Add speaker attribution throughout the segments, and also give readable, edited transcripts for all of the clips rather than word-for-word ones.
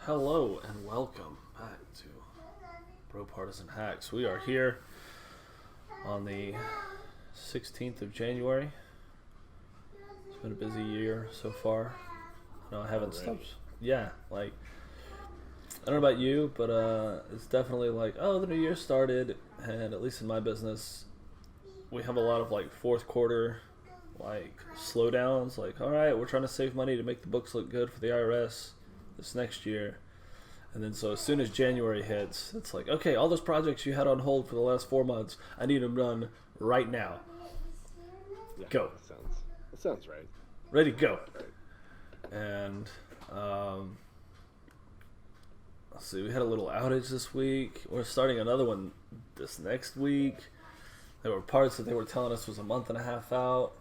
Speaker 1: Hello and welcome back to BroPartisan Hacks. We are here on the 16th of January. It's been a busy year so far. No, I haven't stopped. Yeah, I don't know about you, but it's definitely the new year started, and at least in my business, we have a lot of fourth quarter slowdowns. All right, we're trying to save money to make the books look good for the IRS this next year. And then so as soon as January hits, it's okay, all those projects you had on hold for the last 4 months, I need them done right now.
Speaker 2: Yeah,
Speaker 1: Go.
Speaker 2: That sounds right.
Speaker 1: Ready to go.
Speaker 2: Right.
Speaker 1: And let's see, we had a little outage this week. We're starting another one this next week. There were parts that they were telling us was a month and a half out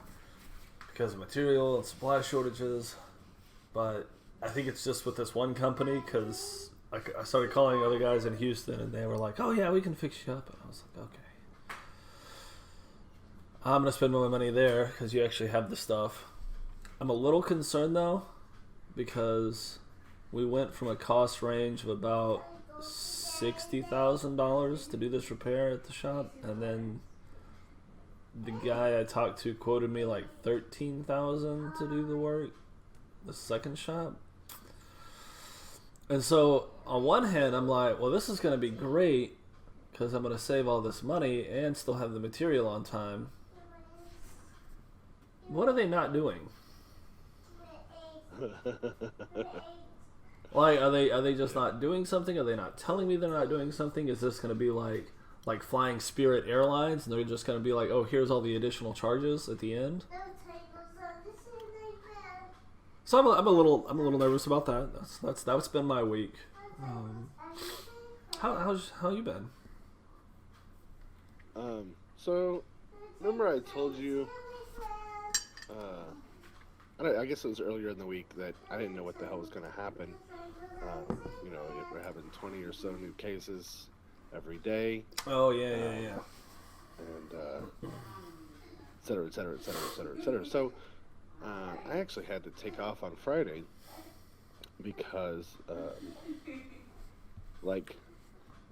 Speaker 1: because of material and supply shortages. But I think it's just with this one company because I started calling other guys in Houston and they were like, oh yeah, we can fix you up. And I was like, okay. I'm going to spend my money there because you actually have the stuff. I'm a little concerned though because we went from a cost range of about $60,000 to do this repair at the shop, and then the guy I talked to quoted me $13,000 to do the work, the second shop. And so on one hand, I'm like, well, this is going to be great because I'm going to save all this money and still have the material on time. What are they not doing? Are they just not doing something? Are they not telling me they're not doing something? Is this going to be like flying Spirit Airlines and they're just going to be like, oh, here's all the additional charges at the end? So I'm a little nervous about that. That's been my week. How you been?
Speaker 2: So remember I told you, I guess it was earlier in the week that I didn't know what the hell was going to happen. We're having 20 or so new cases every day.
Speaker 1: Oh yeah.
Speaker 2: And et cetera, et cetera, et cetera, et cetera, et cetera. So I actually had to take off on Friday because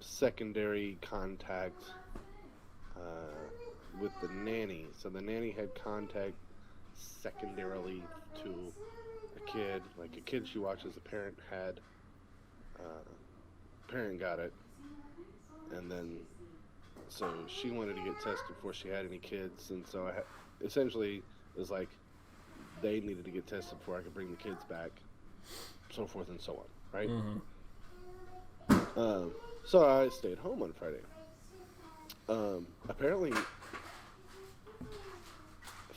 Speaker 2: secondary contact with the nanny. So the nanny had contact secondarily to a kid. A kid she watches, the parent had, parent got it. And then, so she wanted to get tested before she had any kids. And so essentially it was they needed to get tested before I could bring the kids back, so forth and so on, right?
Speaker 1: Mm-hmm.
Speaker 2: So I stayed home on Friday. Apparently,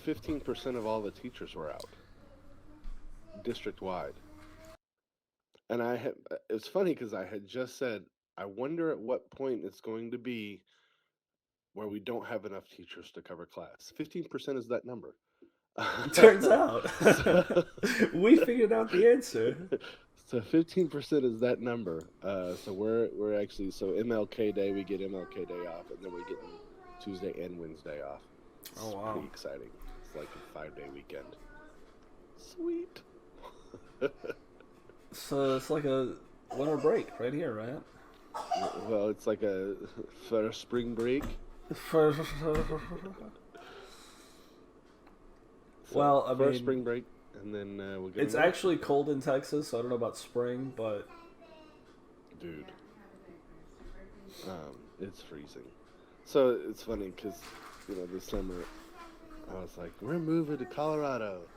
Speaker 2: 15% of all the teachers were out, district-wide. And it's funny because I had just said, I wonder at what point it's going to be where we don't have enough teachers to cover class. 15% is that number.
Speaker 1: Turns out we figured out the answer.
Speaker 2: So 15% is that number. So we're actually, so MLK Day, we get MLK Day off, and then we're getting Tuesday and Wednesday off. It's pretty exciting. It's like a 5-day weekend. Sweet.
Speaker 1: So it's like a winter break right here, right?
Speaker 2: Well, it's like a first spring break.
Speaker 1: Well, I
Speaker 2: first
Speaker 1: mean,
Speaker 2: spring break, and then we'll get.
Speaker 1: It's actually cold in Texas, so I don't know about spring, but
Speaker 2: dude, it's freezing. So it's funny because this summer I was like, we're moving to Colorado.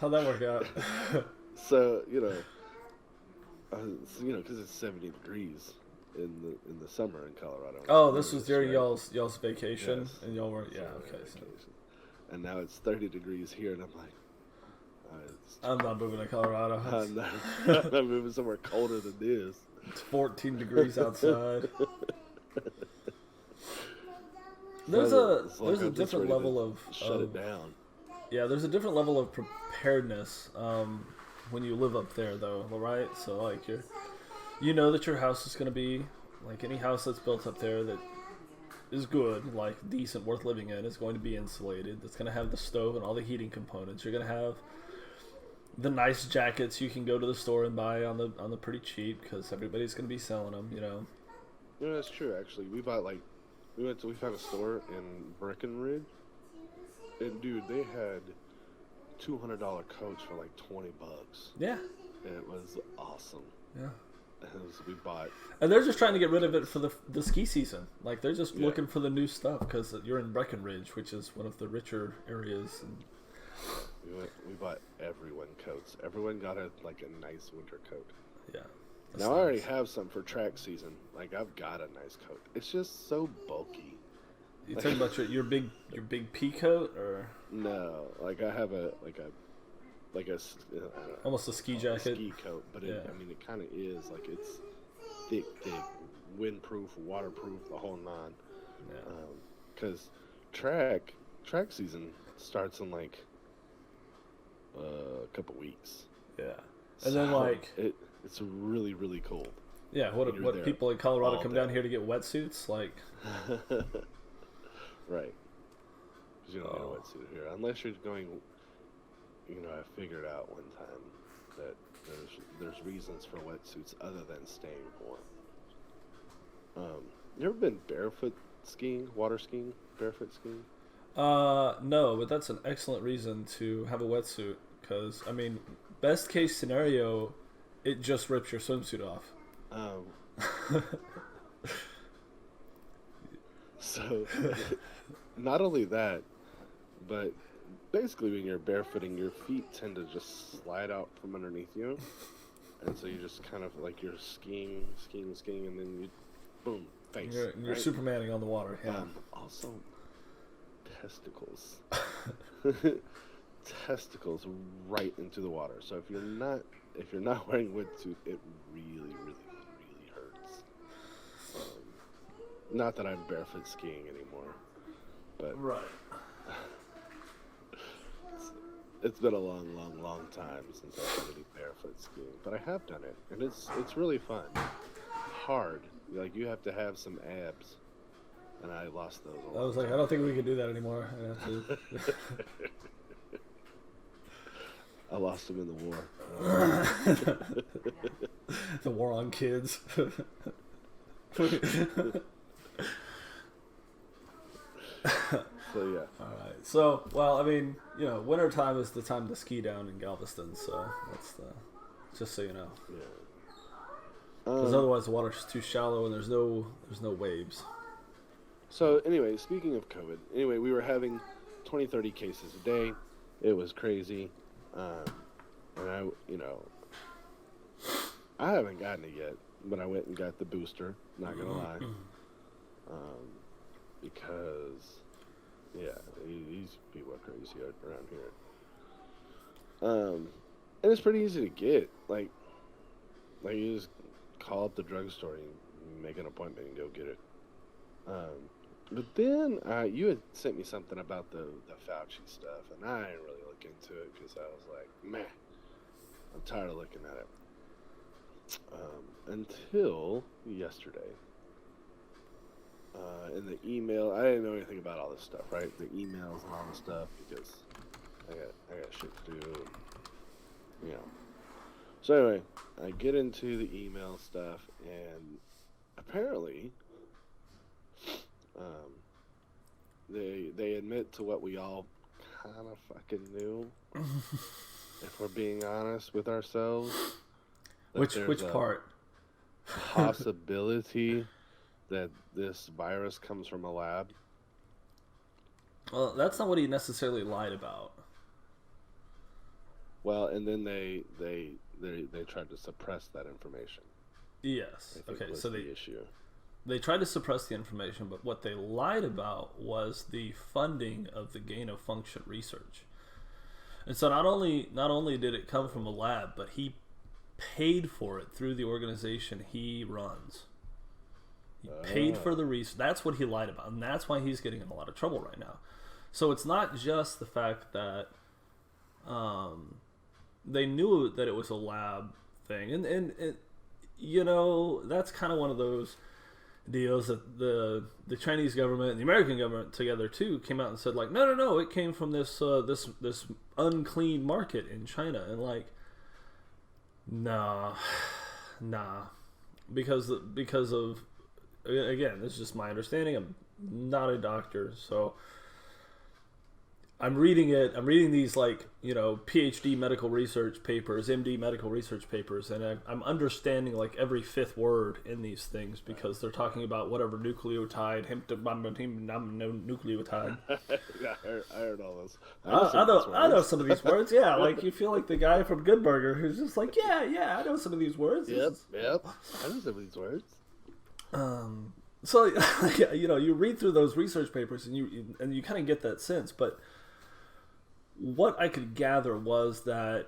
Speaker 1: How'd that work out?
Speaker 2: So because it's 70 degrees in the summer in Colorado.
Speaker 1: Oh, this was during y'all's vacation, yes. And y'all were okay. So.
Speaker 2: And now it's 30 degrees here, and I'm like,
Speaker 1: I'm not moving to Colorado.
Speaker 2: I'm not moving somewhere colder than this.
Speaker 1: It's 14 degrees outside. There's a different level of
Speaker 2: shut it down.
Speaker 1: Yeah, there's a different level of preparedness when you live up there, though, right? So you know that your house is going to be any house that's built up there that is good, decent, worth living in, is going to be insulated. It's going to have the stove and all the heating components. You're going to have the nice jackets you can go to the store and buy on the pretty cheap because everybody's going to be selling them, you know.
Speaker 2: Yeah, that's true. Actually, we found a store in Breckenridge, and dude, they had $200 coats for like $20.
Speaker 1: Yeah.
Speaker 2: And it was awesome.
Speaker 1: Yeah.
Speaker 2: We bought,
Speaker 1: and they're just trying to get rid of it for the ski season. Like they're just looking for the new stuff because you're in Breckenridge, which is one of the richer areas. And
Speaker 2: we bought everyone coats. Everyone got a nice winter coat.
Speaker 1: Yeah.
Speaker 2: Now I already have some for track season. Like I've got a nice coat. It's just so bulky.
Speaker 1: You talking about your big pea coat or
Speaker 2: no? Like I have a
Speaker 1: almost a ski jacket,
Speaker 2: ski coat, but it kind of is like it's thick, windproof, waterproof, the whole nine.
Speaker 1: Yeah.
Speaker 2: Because track season starts in like a couple weeks.
Speaker 1: Yeah, and then
Speaker 2: it's really really cold.
Speaker 1: Yeah, what people in Colorado come down here to get wetsuits like.
Speaker 2: Right. Because you don't need a wetsuit here unless you're going. You know, I figured out one time that there's reasons for wetsuits other than staying warm. You ever been barefoot skiing, water skiing, barefoot skiing?
Speaker 1: No, but that's an excellent reason to have a wetsuit because, I mean, best case scenario, it just rips your swimsuit off.
Speaker 2: So, not only that, but basically when you're barefooting, your feet tend to just slide out from underneath you. And so you just kind of like you're skiing, and then you, boom, face.
Speaker 1: You're
Speaker 2: right?
Speaker 1: Supermaning on the water, yeah.
Speaker 2: Also, testicles right into the water. So if you're not wearing a wetsuit, it really, really, really hurts. Not that I'm barefoot skiing anymore, but
Speaker 1: right.
Speaker 2: It's been a long time since I've been barefoot skiing, but I have done it, and it's really fun. Hard, like you have to have some abs, and I lost those.
Speaker 1: I was like, I don't think we can do that anymore.
Speaker 2: I lost them in the war.
Speaker 1: The war on kids.
Speaker 2: So yeah.
Speaker 1: All right. So well, I mean, you know, wintertime is the time to ski down in Galveston. So that's just so you know.
Speaker 2: Yeah.
Speaker 1: Because otherwise the water's too shallow and there's no waves.
Speaker 2: So anyway, speaking of COVID, we were having 20, 30 cases a day. It was crazy. And I haven't gotten it yet, but I went and got the booster, not gonna lie. Because these people are crazy around here. And it's pretty easy to get. Like you just call up the drugstore and make an appointment and go get it. But then you had sent me something about the Fauci stuff, and I didn't really look into it because I was like, meh, I'm tired of looking at it. Until yesterday. In the email, I didn't know anything about all this stuff, right? The emails and all this stuff because I got shit to do, you know. So anyway, I get into the email stuff, and apparently, they admit to what we all kind of fucking knew, if we're being honest with ourselves.
Speaker 1: Which part?
Speaker 2: Possibility that this virus comes from a lab.
Speaker 1: Well, that's not what he necessarily lied about.
Speaker 2: Well, and then they tried to suppress that information.
Speaker 1: Yes. Okay, so
Speaker 2: they
Speaker 1: tried to suppress the information, but what they lied about was the funding of the gain of function research. And so not only did it come from a lab, but he paid for it through the organization he runs. He paid for the research. That's what he lied about, and that's why he's getting in a lot of trouble right now. So it's not just the fact that they knew that it was a lab thing, and you know, that's kind of one of those. deals that the Chinese government and the American government together too came out and said like, no, it came from this this unclean market in China, and like, nah, because of, again, this is just my understanding. I'm not a doctor, so I'm reading these, like, you know, PhD medical research papers, MD medical research papers, and I'm understanding like every fifth word in these things because they're talking about whatever nucleotide, nucleotide.
Speaker 2: Yeah, I heard all those.
Speaker 1: I know some of these words. Yeah, like you feel like the guy from Good Burger who's just like, yeah, I know some of these words.
Speaker 2: Yep. I know some of these words.
Speaker 1: So you know, you read through those research papers and you kind of get that sense, but what I could gather was that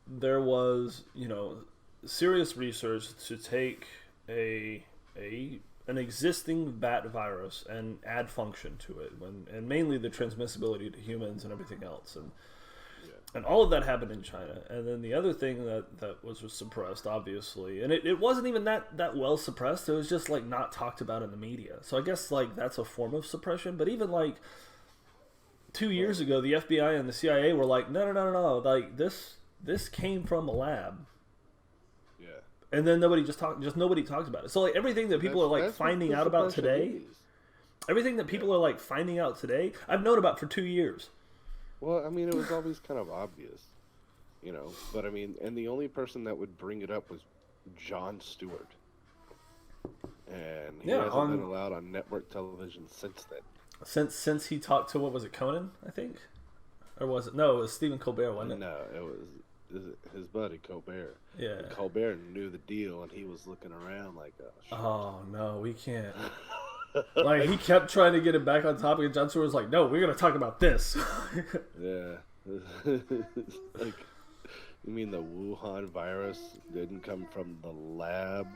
Speaker 1: there was, you know, serious research to take an existing bat virus and add function to it, and mainly the transmissibility to humans and everything else, and all of that happened in China. And then the other thing that was suppressed, obviously, and it wasn't even that well suppressed. It was just like not talked about in the media. So I guess like that's a form of suppression. But even like 2 years ago, the FBI and the CIA were like, no, like this came from a lab. Yeah. And then nobody talks about it. So like everything that people are like finding out about today, everything that people are like finding out today, I've known about for 2 years.
Speaker 2: Well, I mean, it was always kind of obvious, you know. But I mean, and the only person that would bring it up was Jon Stewart, and he hasn't been allowed on network television since then. Since
Speaker 1: he talked to, what was it, Conan, I think? Or was it? No, it was Stephen Colbert, wasn't it?
Speaker 2: No, it was his buddy Colbert.
Speaker 1: Yeah.
Speaker 2: And Colbert knew the deal, and he was looking around like, oh, shit.
Speaker 1: Oh, no, we can't. Like, he kept trying to get it back on topic, and Jon Stewart was like, no, we're going to talk about this.
Speaker 2: Yeah. Like, you mean the Wuhan virus didn't come from the lab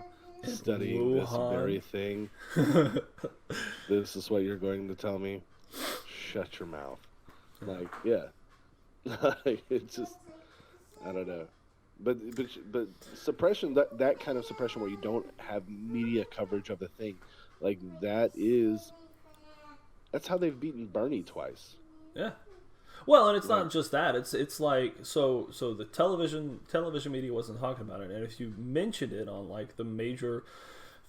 Speaker 2: studying this very thing? This is what you're going to tell me? Shut your mouth. Like, yeah. It's just, I don't know. But suppression, that kind of suppression where you don't have media coverage of the thing, like that's how they've beaten Bernie twice.
Speaker 1: Yeah. Well, and it's not just that. It's like so the television media wasn't talking about it, and if you mentioned it on like the major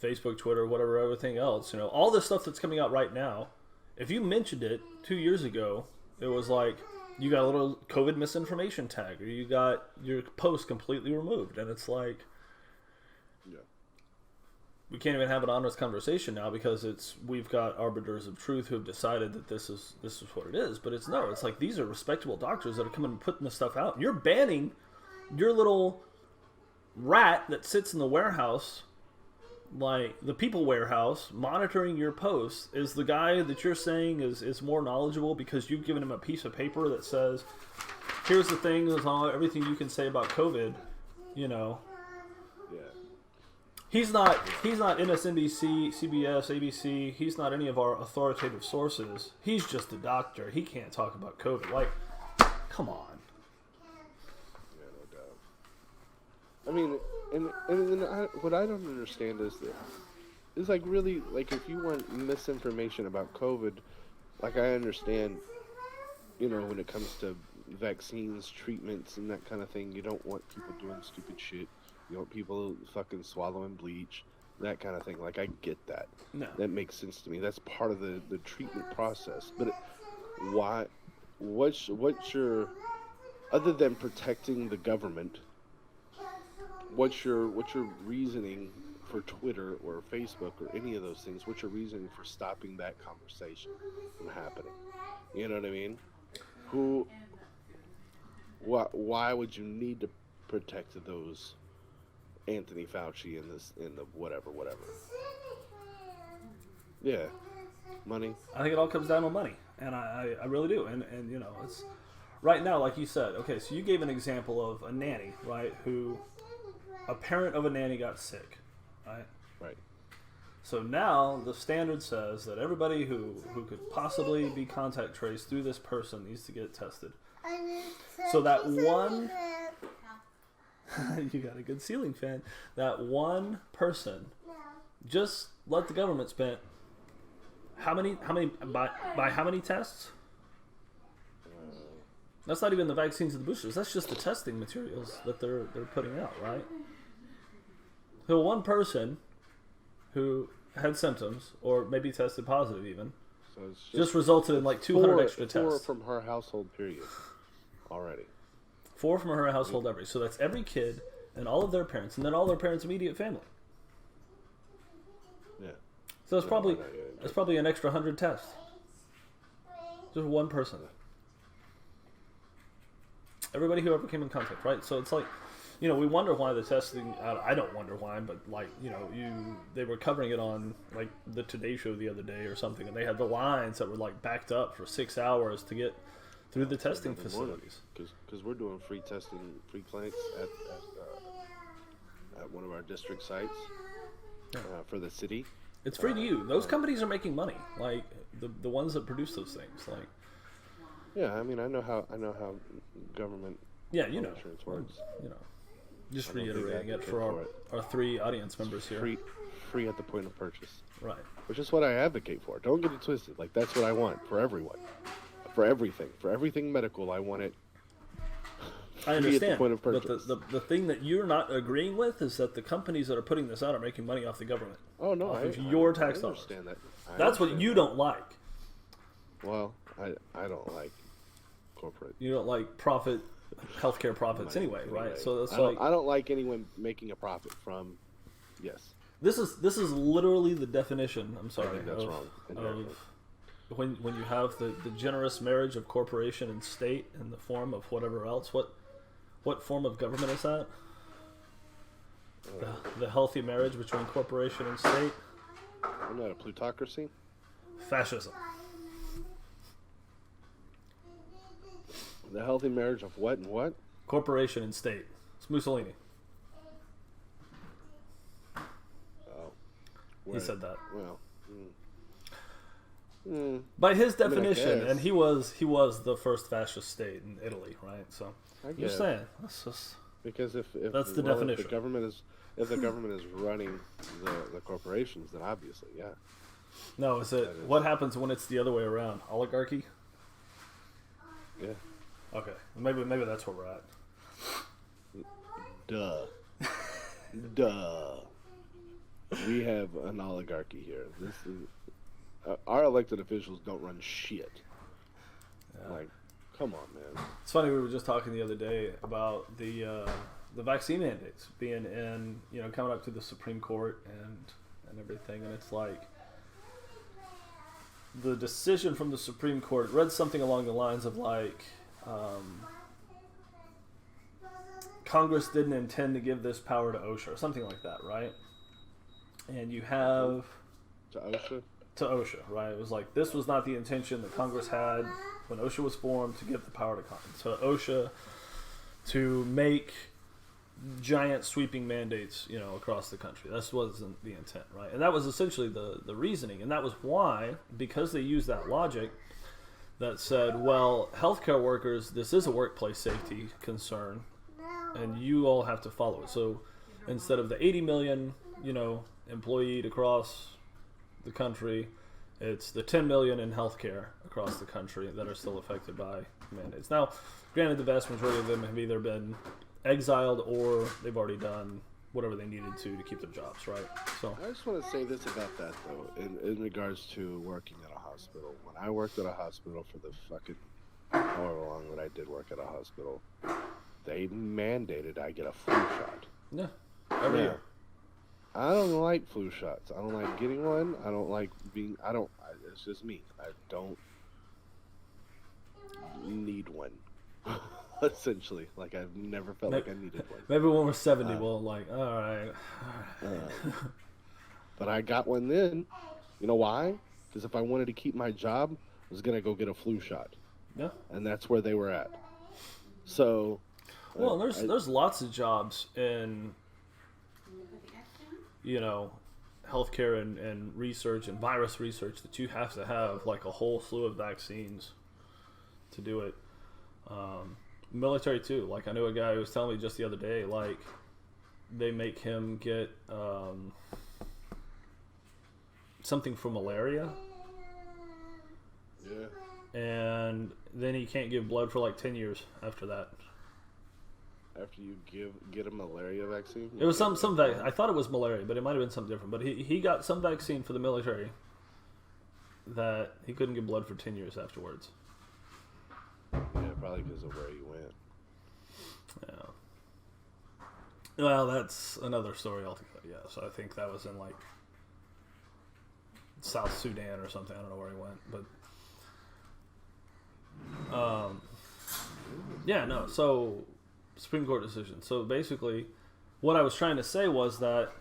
Speaker 1: Facebook, Twitter, whatever, everything else, you know, all this stuff that's coming out right now, if you mentioned it 2 years ago, it was like you got a little COVID misinformation tag, or you got your post completely removed, and it's like, we can't even have an honest conversation now because we've got arbiters of truth who have decided that this is what it is. But it's like these are respectable doctors that are coming and putting this stuff out. And you're banning your little rat that sits in the warehouse, like the people warehouse, monitoring your posts, is the guy that you're saying is more knowledgeable because you've given him a piece of paper that says, here's the thing, there's everything you can say about COVID, you know. He's not MSNBC, CBS, ABC. He's not any of our authoritative sources. He's just a doctor. He can't talk about COVID. Like, come on.
Speaker 2: Yeah, no doubt. I mean, and what I don't understand is that it's like really, like, if you want misinformation about COVID, like, I understand, you know, when it comes to vaccines, treatments, and that kind of thing, you don't want people doing stupid shit. You want people fucking swallowing bleach, that kind of thing. Like, I get that. No. That makes sense to me. That's part of the treatment process. But what's your, other than protecting the government, what's your reasoning for Twitter or Facebook or any of those things? What's your reasoning for stopping that conversation from happening? You know what I mean? Why would you need to protect those Anthony Fauci in the whatever. Yeah. Money.
Speaker 1: I think it all comes down to money. And I really do. And you know, it's right now, like you said, okay, so you gave an example of a nanny, right, a parent of a nanny got sick, right?
Speaker 2: Right.
Speaker 1: So now the standard says that everybody who could possibly be contact traced through this person needs to get tested. So that one you got a good ceiling fan. That one person, just let the government spend by how many tests? That's not even the vaccines and the boosters. That's just the testing materials that they're putting out, right? So one person who had symptoms or maybe tested positive even
Speaker 2: So it's
Speaker 1: just resulted in like 200 extra tests.
Speaker 2: 4 from her household, period. Already.
Speaker 1: 4 from her household every. So that's every kid and all of their parents, and then all their parents' immediate family.
Speaker 2: Yeah.
Speaker 1: So it's probably an extra 100 tests. Just one person. Everybody who ever came in contact, right? So it's like, we wonder why the testing. I don't wonder why, but like, they were covering it on like the Today Show the other day or something, and they had the lines that were like backed up for 6 hours to get through the testing facilities.
Speaker 2: Because we're doing free testing, free clinics at one of our district sites for the city.
Speaker 1: It's free to you. Those companies are making money, like the ones that produce those things. Like,
Speaker 2: yeah, I mean, I know how government insurance works.
Speaker 1: Just reiterating it for our 3 audience members here.
Speaker 2: Free at the point of purchase.
Speaker 1: Right.
Speaker 2: Which is what I advocate for. Don't get it twisted. Like, that's what I want for everyone. For everything medical, I want it.
Speaker 1: I understand,
Speaker 2: at the point of
Speaker 1: but
Speaker 2: purchase.
Speaker 1: the thing that you're not agreeing with is that the companies that are putting this out are making money off the government.
Speaker 2: Oh no,
Speaker 1: off of your tax dollars.
Speaker 2: Understand that.
Speaker 1: That's what you don't like.
Speaker 2: Well, I don't like corporate.
Speaker 1: You don't like healthcare profits anyway, right? So that's
Speaker 2: I don't like anyone making a profit from. Yes.
Speaker 1: This is literally the definition. I'm sorry.
Speaker 2: I think that's wrong.
Speaker 1: Of when you have the generous marriage of corporation and state in the form of whatever else. What form of government is that? The healthy marriage between corporation and state?
Speaker 2: Isn't that a plutocracy?
Speaker 1: Fascism.
Speaker 2: The healthy marriage of what and what?
Speaker 1: Corporation and state. It's Mussolini.
Speaker 2: Oh.
Speaker 1: He said that.
Speaker 2: Well.
Speaker 1: By his definition,
Speaker 2: guess.
Speaker 1: and he was the first fascist state in Italy, right? So I'm just saying, that's just
Speaker 2: because if
Speaker 1: that's the definition.
Speaker 2: If the government is running the corporations, then obviously, yeah.
Speaker 1: No, what happens when it's the other way around? Oligarchy?
Speaker 2: Yeah.
Speaker 1: Okay, maybe that's where we're at.
Speaker 2: Duh. We have an oligarchy here. This is our elected officials don't run shit. Yeah. Like, come on, man.
Speaker 1: It's funny. We were just talking the other day about the vaccine mandates being in, coming up to the Supreme Court and everything, and it's like the decision from the Supreme Court read something along the lines of like. Congress didn't intend to give this power to OSHA or something like that, right? And you have
Speaker 2: to OSHA?
Speaker 1: To OSHA, right? It was like this was not the intention that Congress had when OSHA was formed to give the power to OSHA to make giant sweeping mandates, across the country. That wasn't the intent, right? And that was essentially the reasoning, and that was why, because they used that logic that said, well, healthcare workers, this is a workplace safety concern, and you all have to follow it. So instead of the 80 million, employed across the country, it's the 10 million in healthcare across the country that are still affected by mandates. Now, granted, the vast majority of them have either been exiled or they've already done whatever they needed to keep their jobs, right? So
Speaker 2: I just want to say this about that, though, in regards to working at a hospital. When I worked at a hospital for the fucking however long that I did work at a hospital, they mandated I get a flu shot.
Speaker 1: Yeah, every year.
Speaker 2: I don't like flu shots. I don't like getting one. I don't like being. It's just me. I don't need one. Essentially, like I've never felt like I needed one.
Speaker 1: Maybe when we're 70, we'll all right.
Speaker 2: But I got one then. You know why? Because if I wanted to keep my job, I was gonna go get a flu shot.
Speaker 1: Yeah.
Speaker 2: And that's where they were at. So.
Speaker 1: Well, there's lots of jobs in, healthcare and research and virus research that you have to have like a whole slew of vaccines to do it. Military too. Like I knew a guy who was telling me just the other day, like they make him get something for malaria.
Speaker 2: Yeah.
Speaker 1: And then he can't give blood for like 10 years after that.
Speaker 2: After you get a malaria vaccine?
Speaker 1: It was some I thought it was malaria, but it might have been something different. But he got some vaccine for the military that he couldn't give blood for 10 years afterwards.
Speaker 2: Yeah, probably because of where he went.
Speaker 1: Yeah. Well, that's another story altogether. Yeah, so I think that was in like South Sudan or something. I don't know where he went, but yeah, no. So Supreme Court decision. So basically, what I was trying to say was that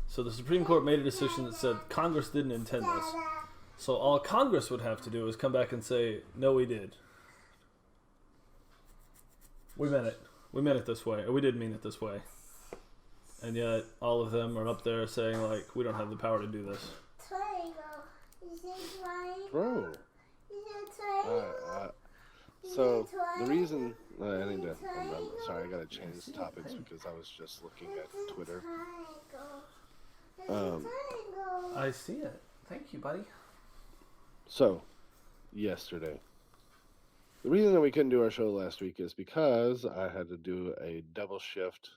Speaker 1: so the Supreme Court made a decision that said Congress didn't intend this. So all Congress would have to do is come back and say, no, we did. We meant it. We meant it this way. Or we did mean it this way. And yet, all of them are up there saying, like, we don't have the power to do this.
Speaker 2: Bro. So, the reason... I'm sorry, I gotta change topics because I was just looking at Twitter.
Speaker 1: I see it. Thank you, buddy.
Speaker 2: So, yesterday. The reason that we couldn't do our show last week is because I had to do a double shift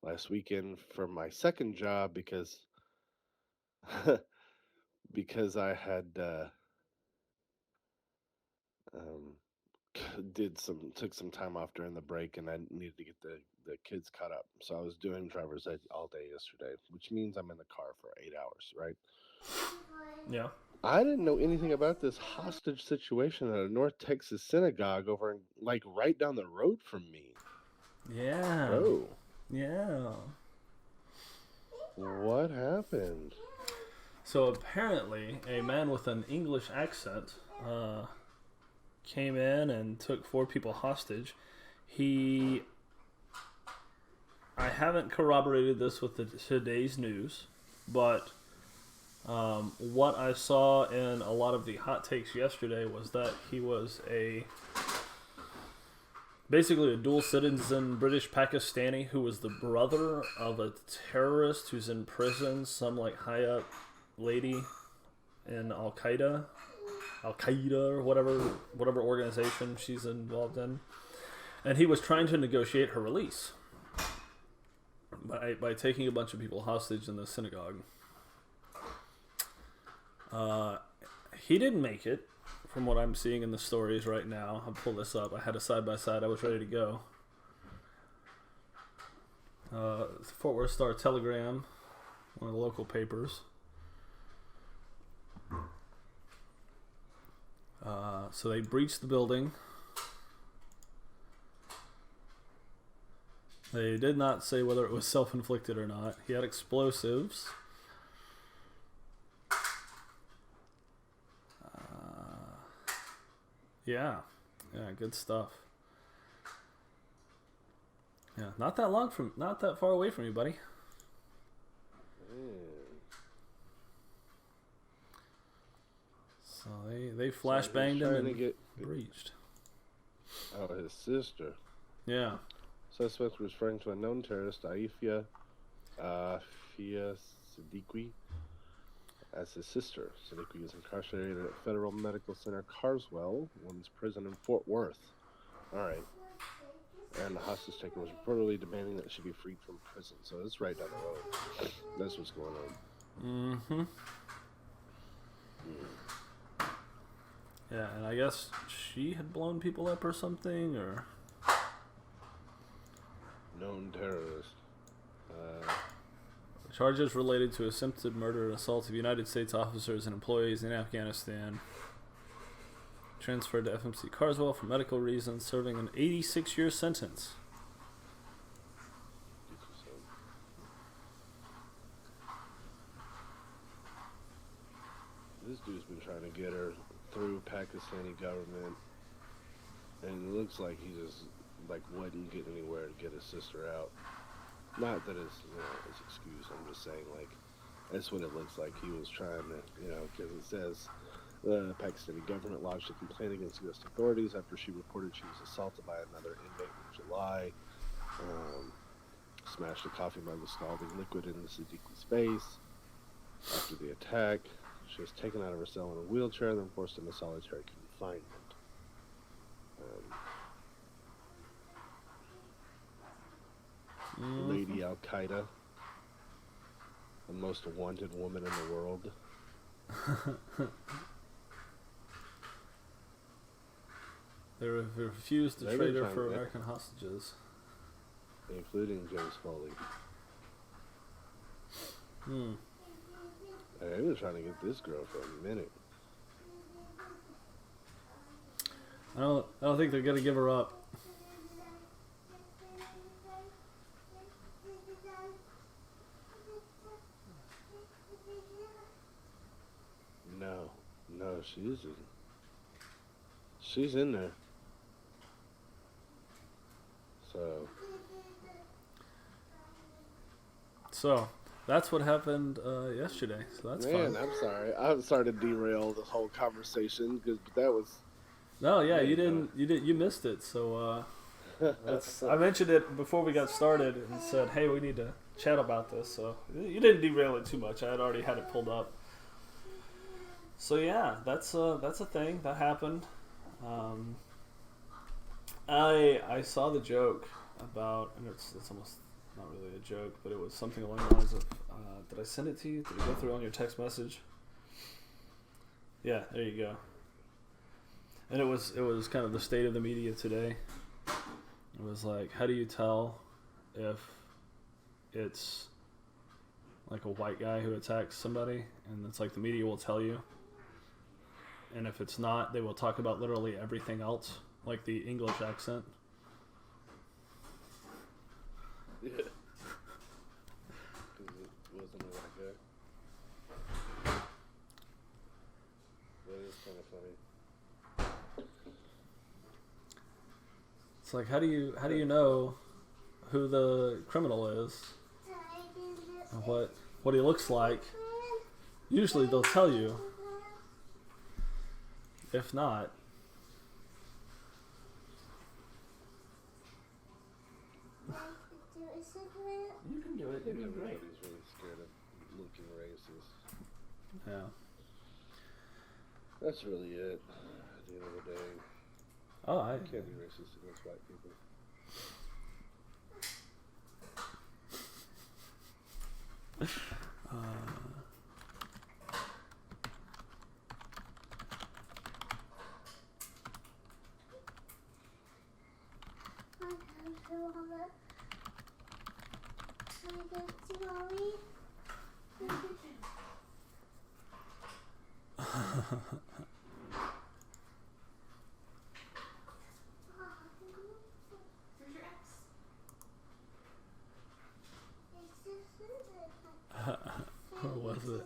Speaker 2: last weekend for my second job because I had took some time off during the break and I needed to get the kids caught up. So I was doing driver's ed all day yesterday, which means I'm in the car for 8 hours, right?
Speaker 1: Yeah.
Speaker 2: I didn't know anything about this hostage situation at a North Texas synagogue over like right down the road from me.
Speaker 1: Yeah.
Speaker 2: Oh.
Speaker 1: Yeah.
Speaker 2: What happened?
Speaker 1: So apparently, a man with an English accent came in and took 4 people hostage. I haven't corroborated this with today's news, but what I saw in a lot of the hot takes yesterday was that he was basically a dual citizen British Pakistani who was the brother of a terrorist who's in prison, some like high up lady in Al Qaeda or whatever organization she's involved in, and he was trying to negotiate her release by taking a bunch of people hostage in the synagogue. He didn't make it, from what I'm seeing in the stories right now. I'll pull this up. I had a side-by-side. I was ready to go. Fort Worth Star-Telegram, one of the local papers. So they breached the building. They did not say whether it was self-inflicted or not. He had explosives. Yeah, good stuff. Yeah, not that far away from you, buddy. So they flashbanged him and breached.
Speaker 2: Oh, his sister.
Speaker 1: Yeah.
Speaker 2: Suspect was referring to a known terrorist, Aifia Siddiqui, as his sister. Siddiqui is incarcerated at Federal Medical Center Carswell, Women's Prison in Fort Worth. Alright. And the hostage taker was reportedly demanding that she be freed from prison. So it's right down the road. That's what's going on.
Speaker 1: Mm-hmm. Yeah, and I guess she had blown people up or something, or...
Speaker 2: Known terrorist.
Speaker 1: Charges related to attempted murder and assault of United States officers and employees in Afghanistan. Transferred to FMC Carswell for medical reasons, serving an 86-year sentence.
Speaker 2: This dude's been trying to get her through Pakistani government, and it looks like he just wouldn't get anywhere to get his sister out. Not that it's his excuse. I'm just saying that's what it looks like. He was trying to because it says the Pakistani government lodged a complaint against U.S. authorities after she reported she was assaulted by another inmate in July. Smashed a coffee mug with scalding liquid in the Siddiqui's face after the attack. She was taken out of her cell in a wheelchair and then forced into solitary confinement. Lady Al Qaeda, the most wanted woman in the world.
Speaker 1: They refused to trade her for American hostages,
Speaker 2: including James Foley. They've been trying to get this girl for a minute.
Speaker 1: I don't think they're gonna give her up.
Speaker 2: No, she's in there.
Speaker 1: So that's what happened yesterday. So that's fun.
Speaker 2: Man, I'm sorry to derail this whole conversation because that was.
Speaker 1: No, yeah, you missed it. So I mentioned it before we got started and said, hey, we need to chat about this. So you didn't derail it too much. I had already had it pulled up. So yeah, that's a thing that happened. I saw the joke about, and it's almost not really a joke, but it was something along the lines of, did I send it to you? Did it go through on your text message? Yeah, there you go. And it was kind of the state of the media today. It was like, how do you tell if it's like a white guy who attacks somebody? And it's like the media will tell you. And if it's not, they will talk about literally everything else, like the English accent.
Speaker 2: Yeah. Because it wasn't a white guy. That is kind of funny.
Speaker 1: It's like, how do you know who the criminal is and what he looks like? Usually they'll tell you. If not, you can do it. You're doing great.
Speaker 2: Everybody's really scared of looking racist.
Speaker 1: Yeah.
Speaker 2: That's really it. At the end of the day.
Speaker 1: Oh, I
Speaker 2: can't be racist against white people.
Speaker 1: What was it?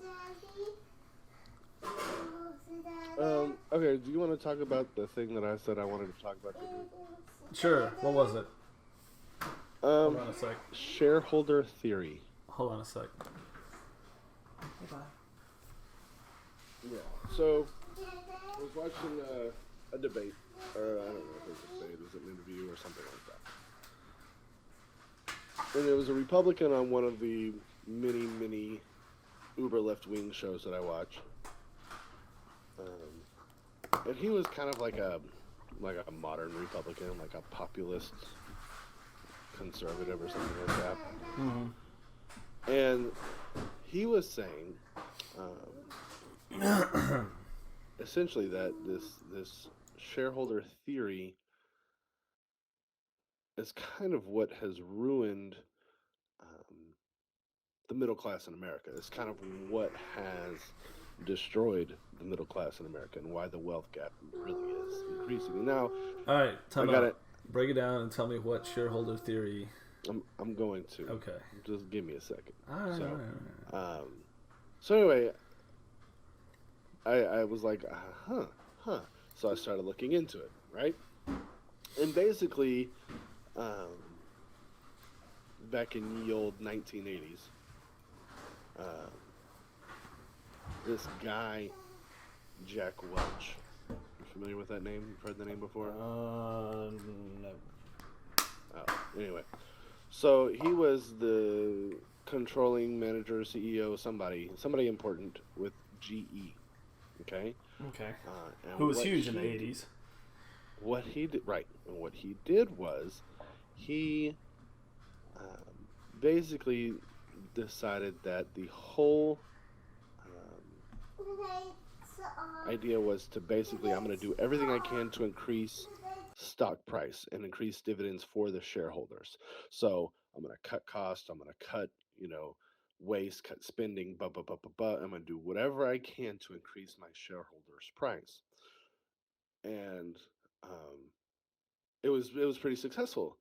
Speaker 2: Okay, do you want to talk about the thing that I said I wanted to talk about today?
Speaker 1: Sure. What was it? Hold on a sec.
Speaker 2: Shareholder theory.
Speaker 1: Hold on a sec.
Speaker 2: Bye-bye. Yeah. So, I was watching a debate, or I don't know if it was a debate, it was an interview or something like that. And there was a Republican on one of the many uber left-wing shows that I watch. And he was kind of like a modern Republican, like a populist conservative or something like that.
Speaker 1: Mm-hmm.
Speaker 2: And he was saying, essentially that this shareholder theory is kind of what has ruined the middle class in America. It's kind of what has destroyed the middle class in America and why the wealth gap really is increasing. Now,
Speaker 1: all right, break it down and tell me what shareholder theory.
Speaker 2: I'm going to.
Speaker 1: Okay.
Speaker 2: Just give me a second.
Speaker 1: All right.
Speaker 2: So anyway, I was like, huh. So I started looking into it, right? And basically, back in the old 1980s, this guy, Jack Welch. You familiar with that name? You've heard the name before?
Speaker 1: No.
Speaker 2: Oh, anyway. So he was the controlling manager, CEO, somebody important with GE. Okay.
Speaker 1: Okay.
Speaker 2: And
Speaker 1: Who was huge in the 80s.
Speaker 2: What he did, right? And what he did was, he basically decided that the whole idea was to basically, I'm going to do everything I can to increase stock price and increase dividends for the shareholders. So I'm going to cut costs. I'm going to cut, waste, cut spending, I'm going to do whatever I can to increase my shareholders' price. And it was pretty successful,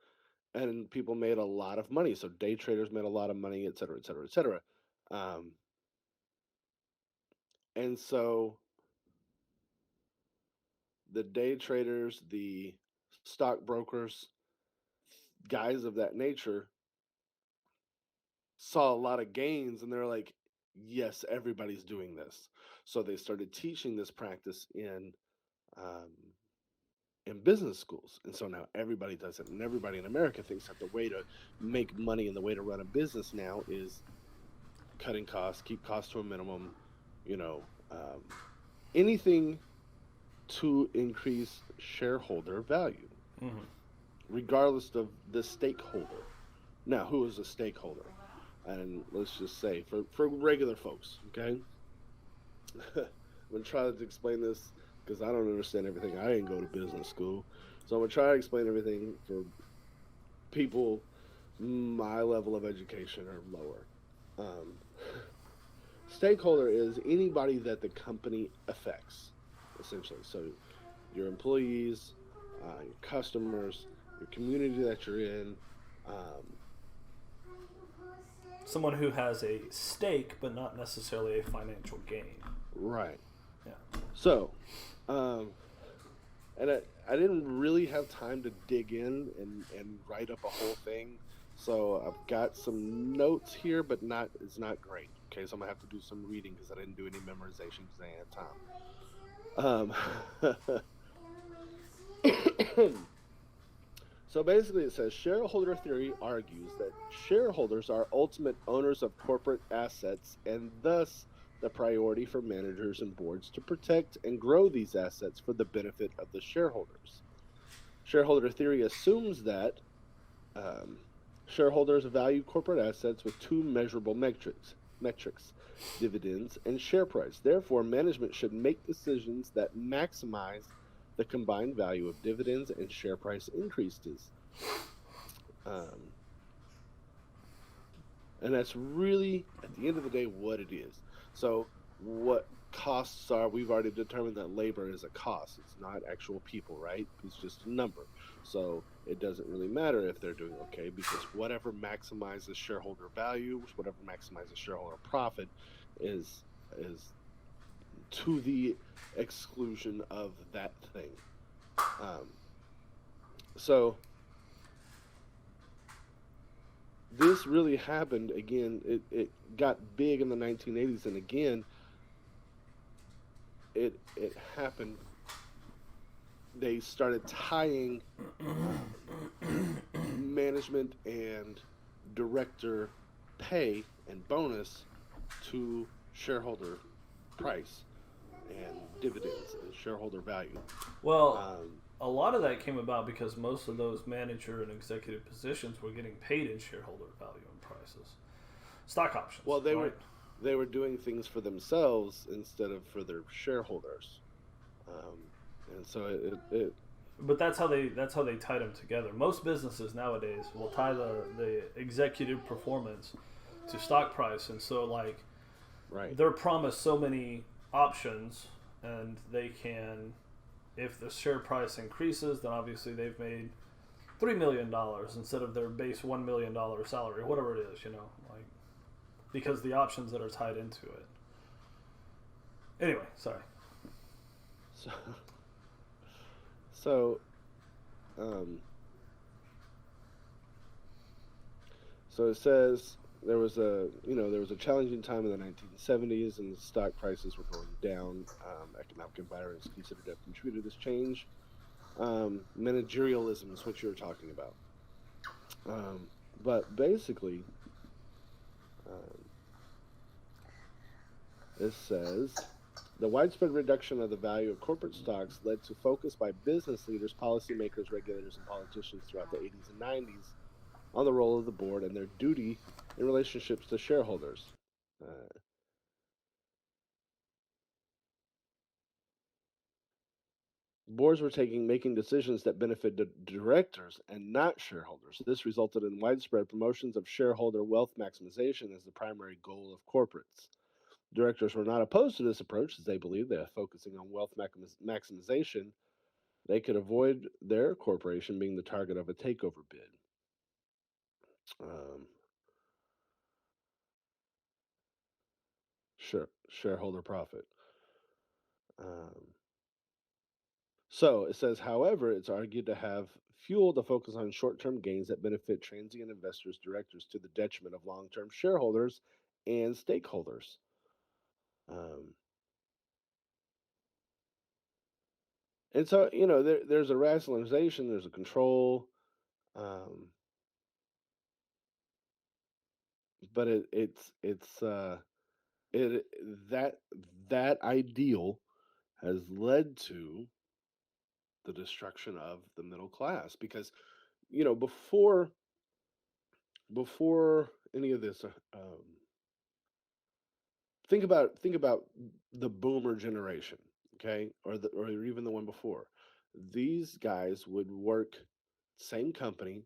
Speaker 2: and people made a lot of money. So day traders made a lot of money, et cetera, et cetera, et cetera. And so the day traders, the stockbrokers, guys of that nature saw a lot of gains, and they're like, yes, everybody's doing this. So they started teaching this practice in business schools. And so now everybody does it. And everybody in America thinks that the way to make money and the way to run a business now is cutting costs, keep costs to a minimum, anything to increase shareholder value, regardless of the stakeholder. Now, who is a stakeholder? And let's just say, for regular folks, okay? I'm going to try to explain this because I don't understand everything. I didn't go to business school. So I'm going to try to explain everything for people my level of education or lower. Stakeholder is anybody that the company affects, essentially. So your employees, your customers, your community that you're in.
Speaker 1: Someone who has a stake, but not necessarily a financial gain.
Speaker 2: Right.
Speaker 1: Yeah.
Speaker 2: So, and I didn't really have time to dig in and write up a whole thing. So I've got some notes here, but it's not great. Okay, so I'm gonna have to do some reading because I didn't do any memorization because I had time. So basically it says, shareholder theory argues that shareholders are ultimate owners of corporate assets, and thus the priority for managers and boards to protect and grow these assets for the benefit of the shareholders. Shareholder theory assumes that shareholders value corporate assets with two measurable metrics, dividends and share price. Therefore, management should make decisions that maximize the combined value of dividends and share price increases. And that's really, at the end of the day, what it is. So what costs are, we've already determined that labor is a cost. It's not actual people, right? It's just a number. So it doesn't really matter if they're doing okay, because whatever maximizes shareholder value, whatever maximizes shareholder profit is to the exclusion of that thing. So this really happened again. It got big in the 1980s, and again, it happened. They started tying management and director pay and bonus to shareholder price and dividends and shareholder value.
Speaker 1: Well, a lot of that came about because most of those manager and executive positions were getting paid in shareholder value and prices, stock options.
Speaker 2: Well, they were doing things for themselves instead of for their shareholders, and so it.
Speaker 1: But that's how they tied them together. Most businesses nowadays will tie the executive performance to stock price, and so they're promised so many options, and they can. If the share price increases, then obviously they've made $3 million instead of their base $1 million salary, whatever it is, because the options that are tied into it. Anyway, sorry.
Speaker 2: So it says there was a challenging time in the 1970s, and stock prices were going down. Economic environment is considered to have contributed to this change. Managerialism is what you were talking about. But basically, It says the widespread reduction of the value of corporate stocks led to focus by business leaders, policymakers, regulators, and politicians throughout the 80s and 90s on the role of the board and their duty in relationships to shareholders. Uh, Boards were making decisions that benefited directors and not shareholders. This resulted in widespread promotions of shareholder wealth maximization as the primary goal of corporates. Directors were not opposed to this approach as they believed that focusing on wealth maximization, they could avoid their corporation being the target of a takeover bid. Um, shareholder profit. Um, So it says, however, it's argued to have fueled the focus on short term gains that benefit transient investors, directors to the detriment of long term shareholders and stakeholders. Um, and so, there's a rationalization, there's a control, um, but it that that ideal has led to the destruction of the middle class because before any of this think about the boomer generation, okay, or even the one before. These guys would work same company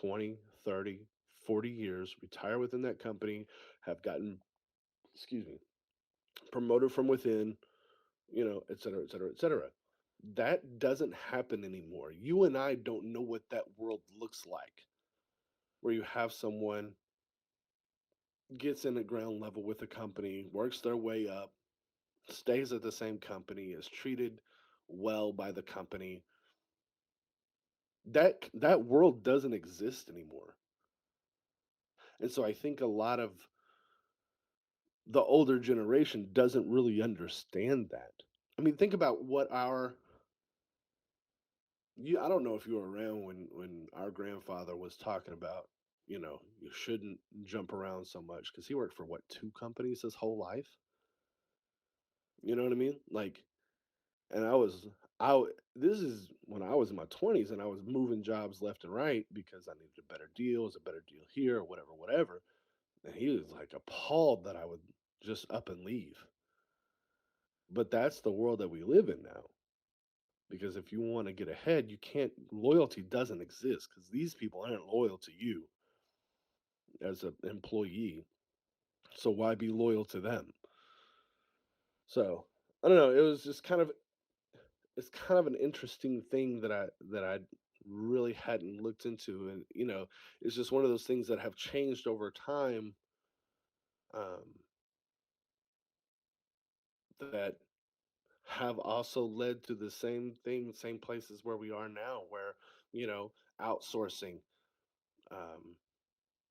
Speaker 2: 20, 30, 40 years, retire within that company, have gotten, excuse me, promoted from within, et cetera, et cetera, et cetera. That doesn't happen anymore. You and I don't know what that world looks like, where you have someone gets in at ground level with a company, works their way up, stays at the same company, is treated well by the company. That world doesn't exist anymore. And so I think a lot of the older generation doesn't really understand that. I mean, think about what our you I don't know if you were around when our grandfather was talking about, you shouldn't jump around so much because he worked for what, two companies his whole life? You know what I mean? Like, and this is when I was in my 20s and I was moving jobs left and right because I needed a better deal, it was a better deal here, or whatever, whatever. And he was like appalled that I would just up and leave. But that's the world that we live in now. Because if you want to get ahead, you can't, loyalty doesn't exist because these people aren't loyal to you as an employee. So why be loyal to them? So I don't know. It's kind of an interesting thing that I really hadn't looked into, and it's just one of those things that have changed over time, um, that have also led to the same thing, same places where we are now, where outsourcing, um,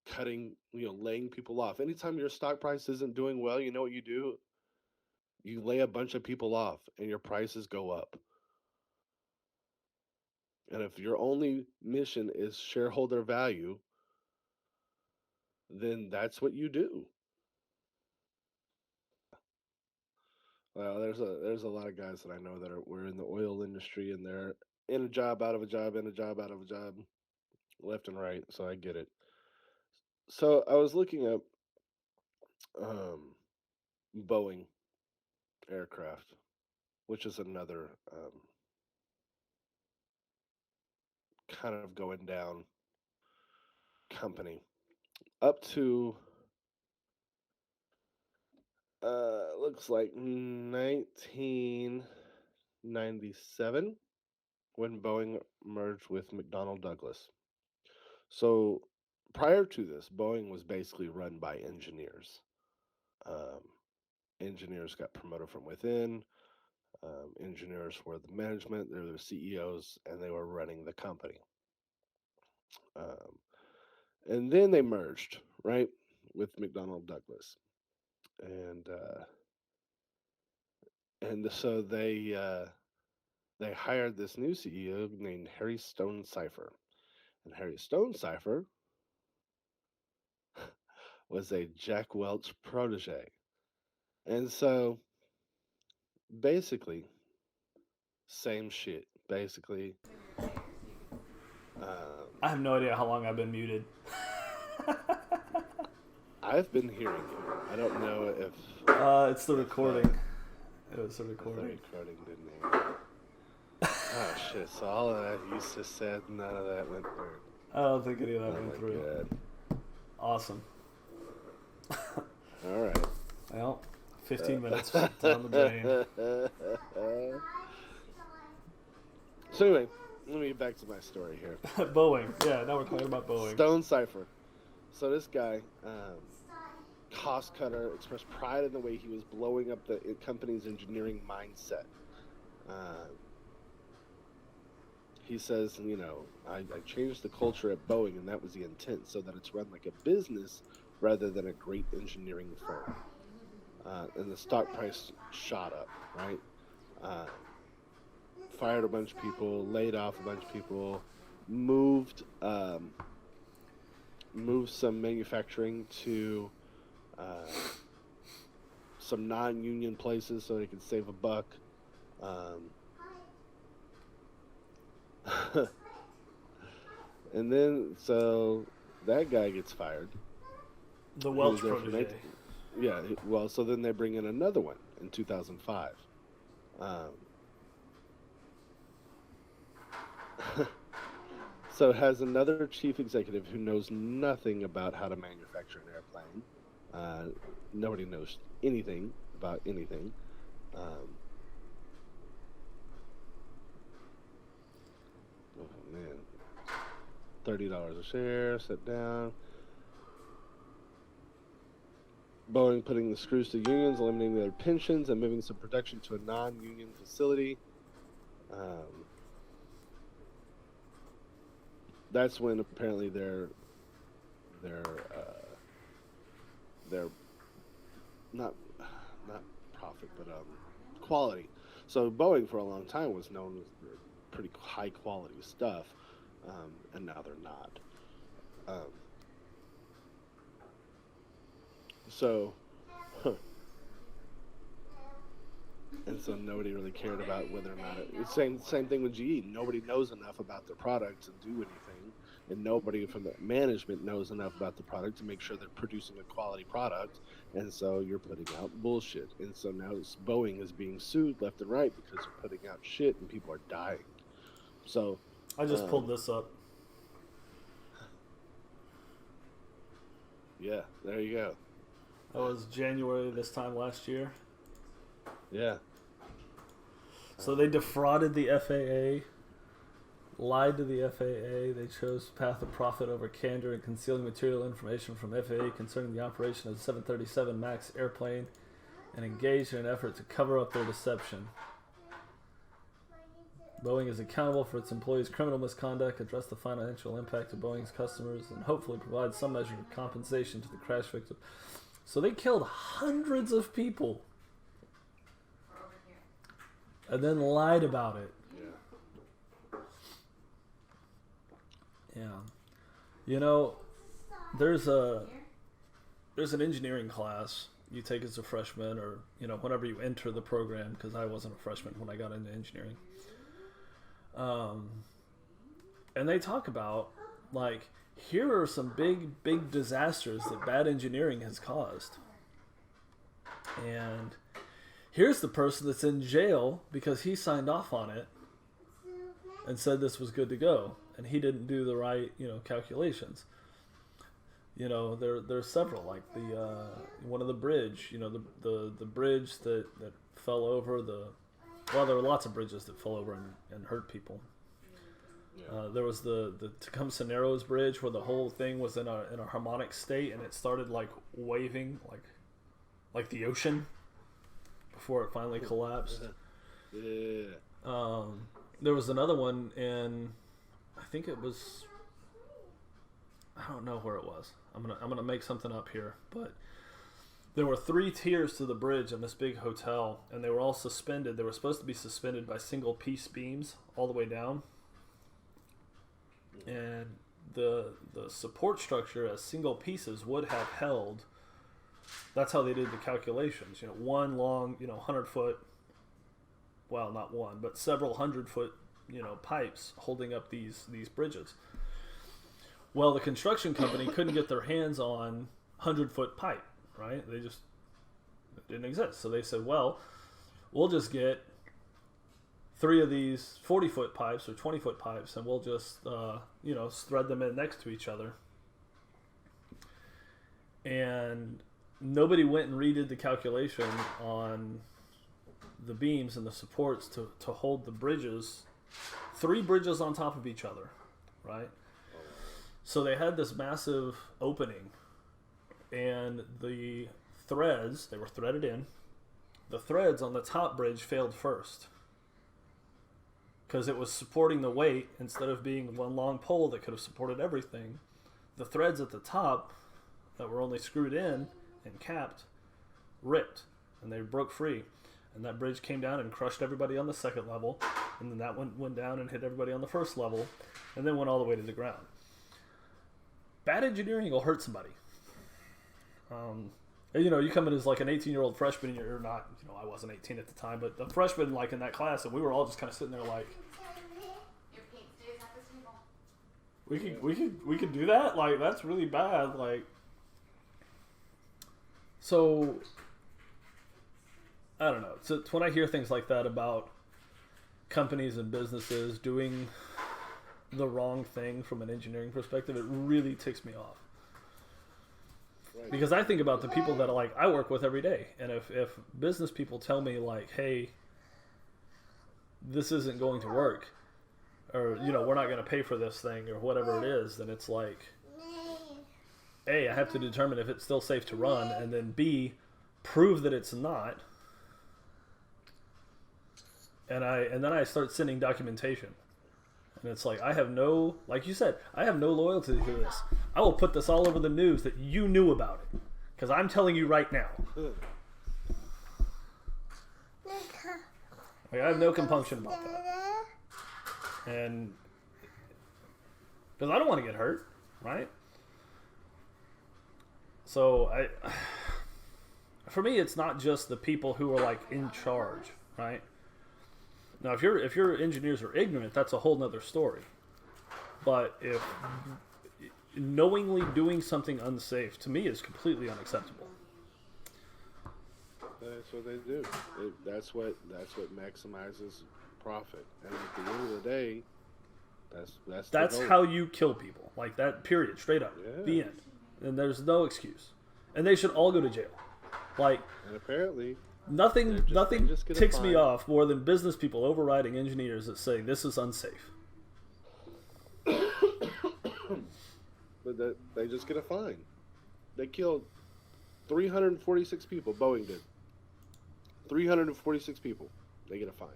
Speaker 2: cutting, laying people off. Anytime your stock price isn't doing well, you know what you do? You lay a bunch of people off, and your prices go up. And if your only mission is shareholder value, then that's what you do. Well, there's a lot of guys that I know that were in the oil industry and they're in a job, out of a job, in a job, out of a job, left and right. So I get it. So I was looking up um, Boeing aircraft, which is another kind of going down company. Up to looks like 1997 when Boeing merged with McDonnell Douglas. So prior to this, Boeing was basically run by engineers. Um, Engineers got promoted from within. Engineers were the management, they're the CEOs, and they were running the company. Um, and then they merged, right, with McDonnell Douglas, and so they hired this new CEO named Harry Stone Cipher, and Harry Stone Cipher was a Jack Welch protege. And so basically, same shit. Basically,
Speaker 1: I have no idea how long I've been muted.
Speaker 2: I've been hearing you. I don't know if
Speaker 1: it's the recording. It was the recording.
Speaker 2: The recording didn't hear. Oh shit! So all of that you just said, none of that went through.
Speaker 1: I don't think any of that went through.
Speaker 2: Good.
Speaker 1: Awesome.
Speaker 2: All right.
Speaker 1: Well, 15 minutes down the drain.
Speaker 2: So anyway, let me get back to my story here.
Speaker 1: Boeing. Yeah, now we're talking about Boeing.
Speaker 2: Stone Cipher. So this guy, cost cutter, expressed pride in the way he was blowing up the company's engineering mindset. He says, I changed the culture at Boeing, and that was the intent, so that it's run like a business rather than a great engineering firm. And the stock price shot up, right? Fired a bunch of people, laid off a bunch of people, moved some manufacturing to some non-union places so they could save a buck. And then, so that guy gets fired.
Speaker 1: The Welch protege.
Speaker 2: Yeah, well, so then they bring in another one in 2005. So it has another chief executive who knows nothing about how to manufacture an airplane. Nobody knows anything about anything. Oh, man. $30 a share, sit down. Boeing putting the screws to unions, eliminating their pensions, and moving some production to a non-union facility. That's when apparently their not profit, but quality. So Boeing for a long time was known as pretty high quality stuff, and now they're not. And so nobody really cared about whether or not it's same thing with GE. Nobody knows enough about their product to do anything, and nobody from the management knows enough about the product to make sure they're producing a quality product. And so you're putting out bullshit. And so now Boeing is being sued left and right because they're putting out shit and people are dying. So
Speaker 1: I just pulled this up.
Speaker 2: Yeah, there you go.
Speaker 1: That was January this time last year.
Speaker 2: Yeah.
Speaker 1: So they defrauded the FAA, lied to the FAA. They chose path of profit over candor and concealing material information from FAA concerning the operation of the 737 MAX airplane, and engaged in an effort to cover up their deception. Boeing is accountable for its employees' criminal misconduct, address the financial impact of Boeing's customers, and hopefully provide some measure of compensation to the crash victim. So they killed hundreds of people and then lied about it. Yeah. There's an engineering class you take as a freshman, or whenever you enter the program, because I wasn't a freshman when I got into engineering. And they talk about, like, here are some big disasters that bad engineering has caused. And here's the person that's in jail because he signed off on it and said this was good to go, and he didn't do the right, calculations. There's several, like the one of the bridge, the bridge that fell over. There were lots of bridges that fell over and hurt people. Yeah. There was the Tecumseh Narrows Bridge where the whole thing was in a harmonic state, and it started like waving like the ocean before it finally collapsed.
Speaker 2: Yeah.
Speaker 1: There was another one in, I think it was, I don't know where it was. I'm gonna make something up here, but there were 3 tiers to the bridge in this big hotel, and they were all suspended. They were supposed to be suspended by single piece beams all the way down, and the support structure as single pieces would have held that's how they did the calculations. One long, 100-foot, well, not one, but several 100-foot, pipes holding up these bridges. Well, the construction company couldn't get their hands on 100-foot pipe, right? It didn't exist. So they said, well, we'll just get 3 of these 40-foot pipes or 20-foot pipes, and we'll just, thread them in next to each other. And nobody went and redid the calculation on the beams and the supports to hold the bridges, 3 bridges on top of each other, right? So they had this massive opening, and the threads, they were threaded in, the threads on the top bridge failed first because it was supporting the weight instead of being one long pole that could have supported everything. The threads at the top that were only screwed in and capped ripped, and they broke free, and that bridge came down and crushed everybody on the second level, and then that one went down and hit everybody on the first level, and then went all the way to the ground. Bad engineering will hurt somebody. You come in as like an 18-year-old freshman, and you're not, I wasn't 18 at the time, but the freshman like in that class, and we were all just kind of sitting there like, we could do that? Like, that's really bad. Like, so I don't know. So when I hear things like that about companies and businesses doing the wrong thing from an engineering perspective, it really ticks me off. Right. Because I think about the people that I work with every day, and if business people tell me like, hey, this isn't going to work, or we're not going to pay for this thing, or whatever it is, then it's like, A, I have to determine if it's still safe to run, and then B, prove that it's not, and then I start sending documentation. And it's like, I have no, like you said, I have no loyalty to this. I will put this all over the news that you knew about it. Because I'm telling you right now. Like, I have no compunction about that. And because I don't want to get hurt, right? So for me, it's not just the people who are like in charge, right? Now, if your engineers are ignorant, that's a whole nother story. But if knowingly doing something unsafe, to me, is completely unacceptable.
Speaker 2: That's what they do. That's what maximizes profit. And at the end of the day,
Speaker 1: that's how you kill people. Like that. Period. Straight up. Yeah. The end. And there's no excuse. And they should all go to jail. Like. And
Speaker 2: apparently.
Speaker 1: Nothing ticks me off more than business people overriding engineers that say this is unsafe.
Speaker 2: But they just get a fine. They killed 346 people. Boeing did. 346 people. They get a fine.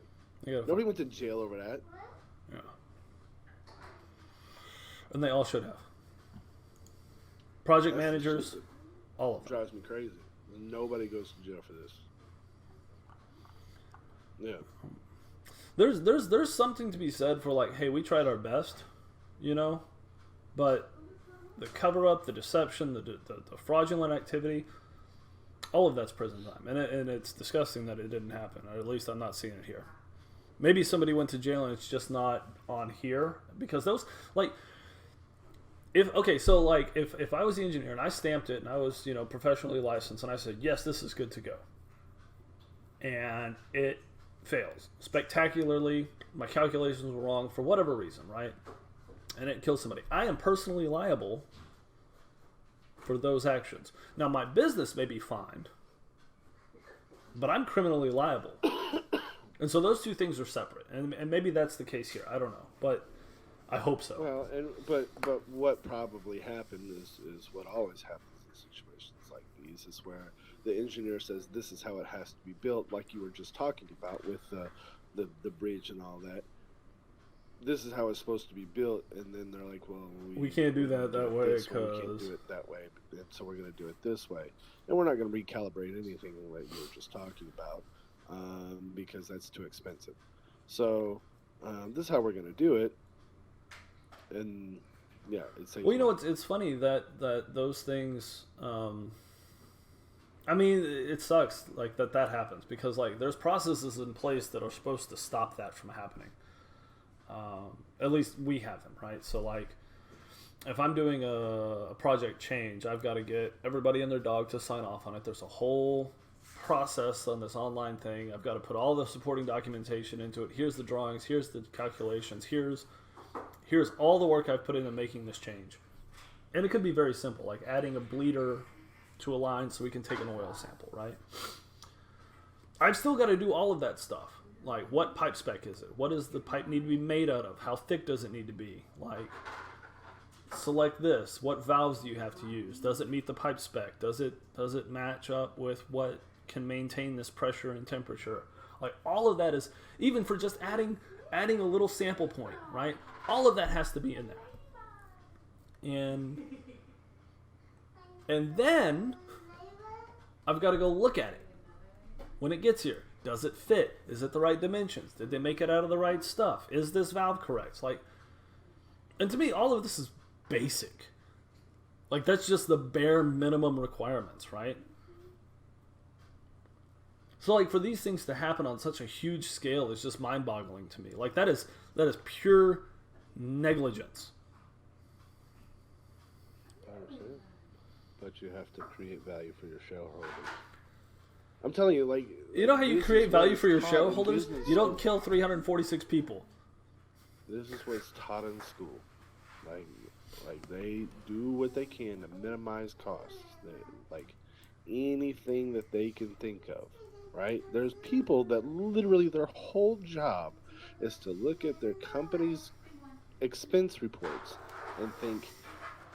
Speaker 2: Nobody went to jail over that.
Speaker 1: Yeah. And they all should have. Project managers, all of them.
Speaker 2: Drives me crazy. Nobody goes to jail for this. Yeah.
Speaker 1: There's something to be said for like, hey, we tried our best, but the cover up, the deception, the fraudulent activity, all of that's prison time, and it's disgusting that it didn't happen. Or at least I'm not seeing it here. Maybe somebody went to jail and it's just not on here because those like. If I was the engineer and I stamped it and I was professionally licensed and I said yes, this is good to go, and it fails spectacularly, my calculations were wrong for whatever reason, right? And it kills somebody. I am personally liable for those actions. Now, my business may be fined, but I'm criminally liable. And so those two things are separate. And maybe that's the case here. I don't know. But I hope so.
Speaker 2: Well, but what probably happened is what always happens in situations like these is where the engineer says this is how it has to be built, like you were just talking about with the bridge and all that. This is how it's supposed to be built, and then they're like, well,
Speaker 1: we can't do that way because
Speaker 2: we can't do it that way, and so we're going to do it this way, and we're not going to recalibrate anything like you were just talking about because that's too expensive. So this is how we're going to do it, and yeah, it's
Speaker 1: well, it's funny that those things. I mean, it sucks like that happens because like there's processes in place that are supposed to stop that from happening. At least we have them, right? So like, if I'm doing a project change, I've got to get everybody and their dog to sign off on it. There's a whole process on this online thing. I've got to put all the supporting documentation into it. Here's the drawings. Here's the calculations. Here's all the work I've put into making this change. And it could be very simple, like adding a bleeder to a line so we can take an oil sample, right? I've still got to do all of that stuff. Like, what pipe spec is it? What does the pipe need to be made out of? How thick does it need to be? Like, select this. What valves do you have to use? Does it meet the pipe spec? Does it match up with what can maintain this pressure and temperature? Like, all of that is, even for just adding a little sample point, right? All of that has to be in there. And then I've got to go look at it when it gets here. Does it fit? Is it the right dimensions? Did they make it out of the right stuff? Is this valve correct? Like, and to me, all of this is basic. Like, that's just the bare minimum requirements, right? So, like, for these things to happen on such a huge scale is just mind-boggling to me. Like, that is pure negligence.
Speaker 2: But you have to create value for your shareholders. I'm telling you, like...
Speaker 1: You know how you create value for your shareholders? You don't kill 346 people.
Speaker 2: This is what's taught in school. Like they do what they can to minimize costs. Like, anything that they can think of, right? There's people that literally their whole job is to look at their company's expense reports and think,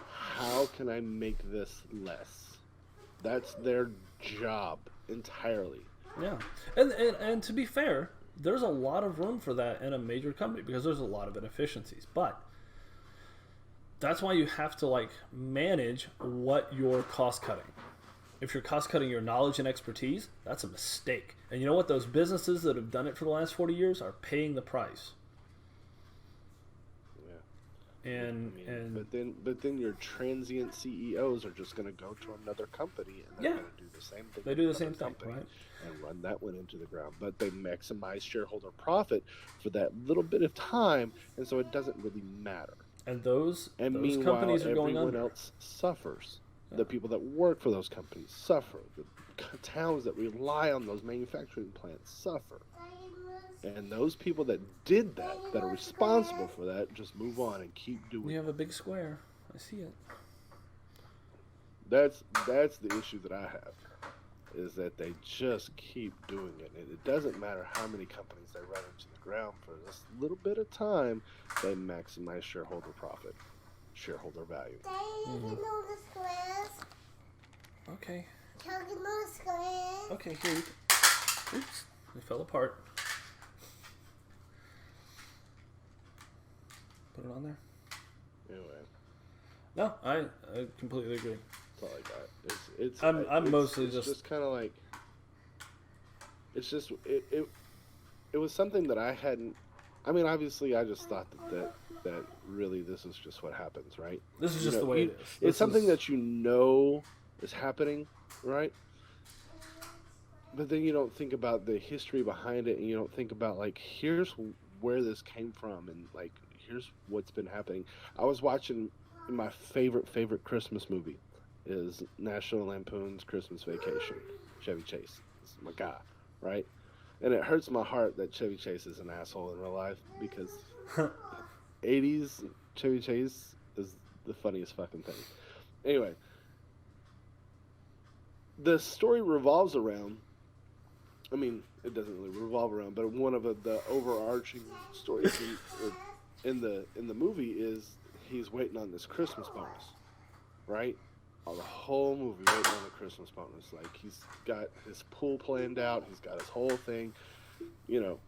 Speaker 2: how can I make this less? That's their job entirely.
Speaker 1: Yeah. And to be fair, there's a lot of room for that in a major company because there's a lot of inefficiencies. But that's why you have to like manage what you're cost cutting. If you're cost cutting your knowledge and expertise, that's a mistake. And you know what? Those businesses that have done it for the last 40 years are paying the price. But
Speaker 2: then your transient CEOs are just going to go to another company and they're going to do the same thing.
Speaker 1: They do the same thing, right?
Speaker 2: And run that one into the ground. But they maximize shareholder profit for that little bit of time, and so it doesn't really matter.
Speaker 1: And those
Speaker 2: meanwhile,
Speaker 1: companies are going under.
Speaker 2: Everyone else suffers. Yeah. The people that work for those companies suffer. The towns that rely on those manufacturing plants suffer. And those people that did that are responsible for that, just move on and keep doing it.
Speaker 1: You have a big square. I see it.
Speaker 2: That's the issue that I have, is that they just keep doing it. And it doesn't matter how many companies they run into the ground for this little bit of time, they maximize shareholder profit, shareholder value.
Speaker 3: Daddy, you can know the squares.
Speaker 1: Okay.
Speaker 3: Can you know the squares?
Speaker 1: Okay, here. Oops, they fell apart. Put it on there.
Speaker 2: Anyway.
Speaker 1: No, I completely agree.
Speaker 2: That's all I got.
Speaker 1: I'm mostly
Speaker 2: just kind of like. It's just it was something that I hadn't. I mean, obviously, I just thought that really this is just what happens, right?
Speaker 1: This is just the way it is.
Speaker 2: It's something that you know is happening, right? But then you don't think about the history behind it, and you don't think about like, here's where this came from, and like, here's what's been happening. I was watching my favorite Christmas movie is National Lampoon's Christmas Vacation. Chevy Chase is my guy, right? And it hurts my heart that Chevy Chase is an asshole in real life because 80s Chevy Chase is the funniest fucking thing. Anyway, the story revolves around, I mean, it doesn't really revolve around, but one of the overarching stories in the movie is he's waiting on this Christmas bonus, right? On the whole movie, waiting on the Christmas bonus. Like, he's got his pool planned out, he's got his whole thing, you know,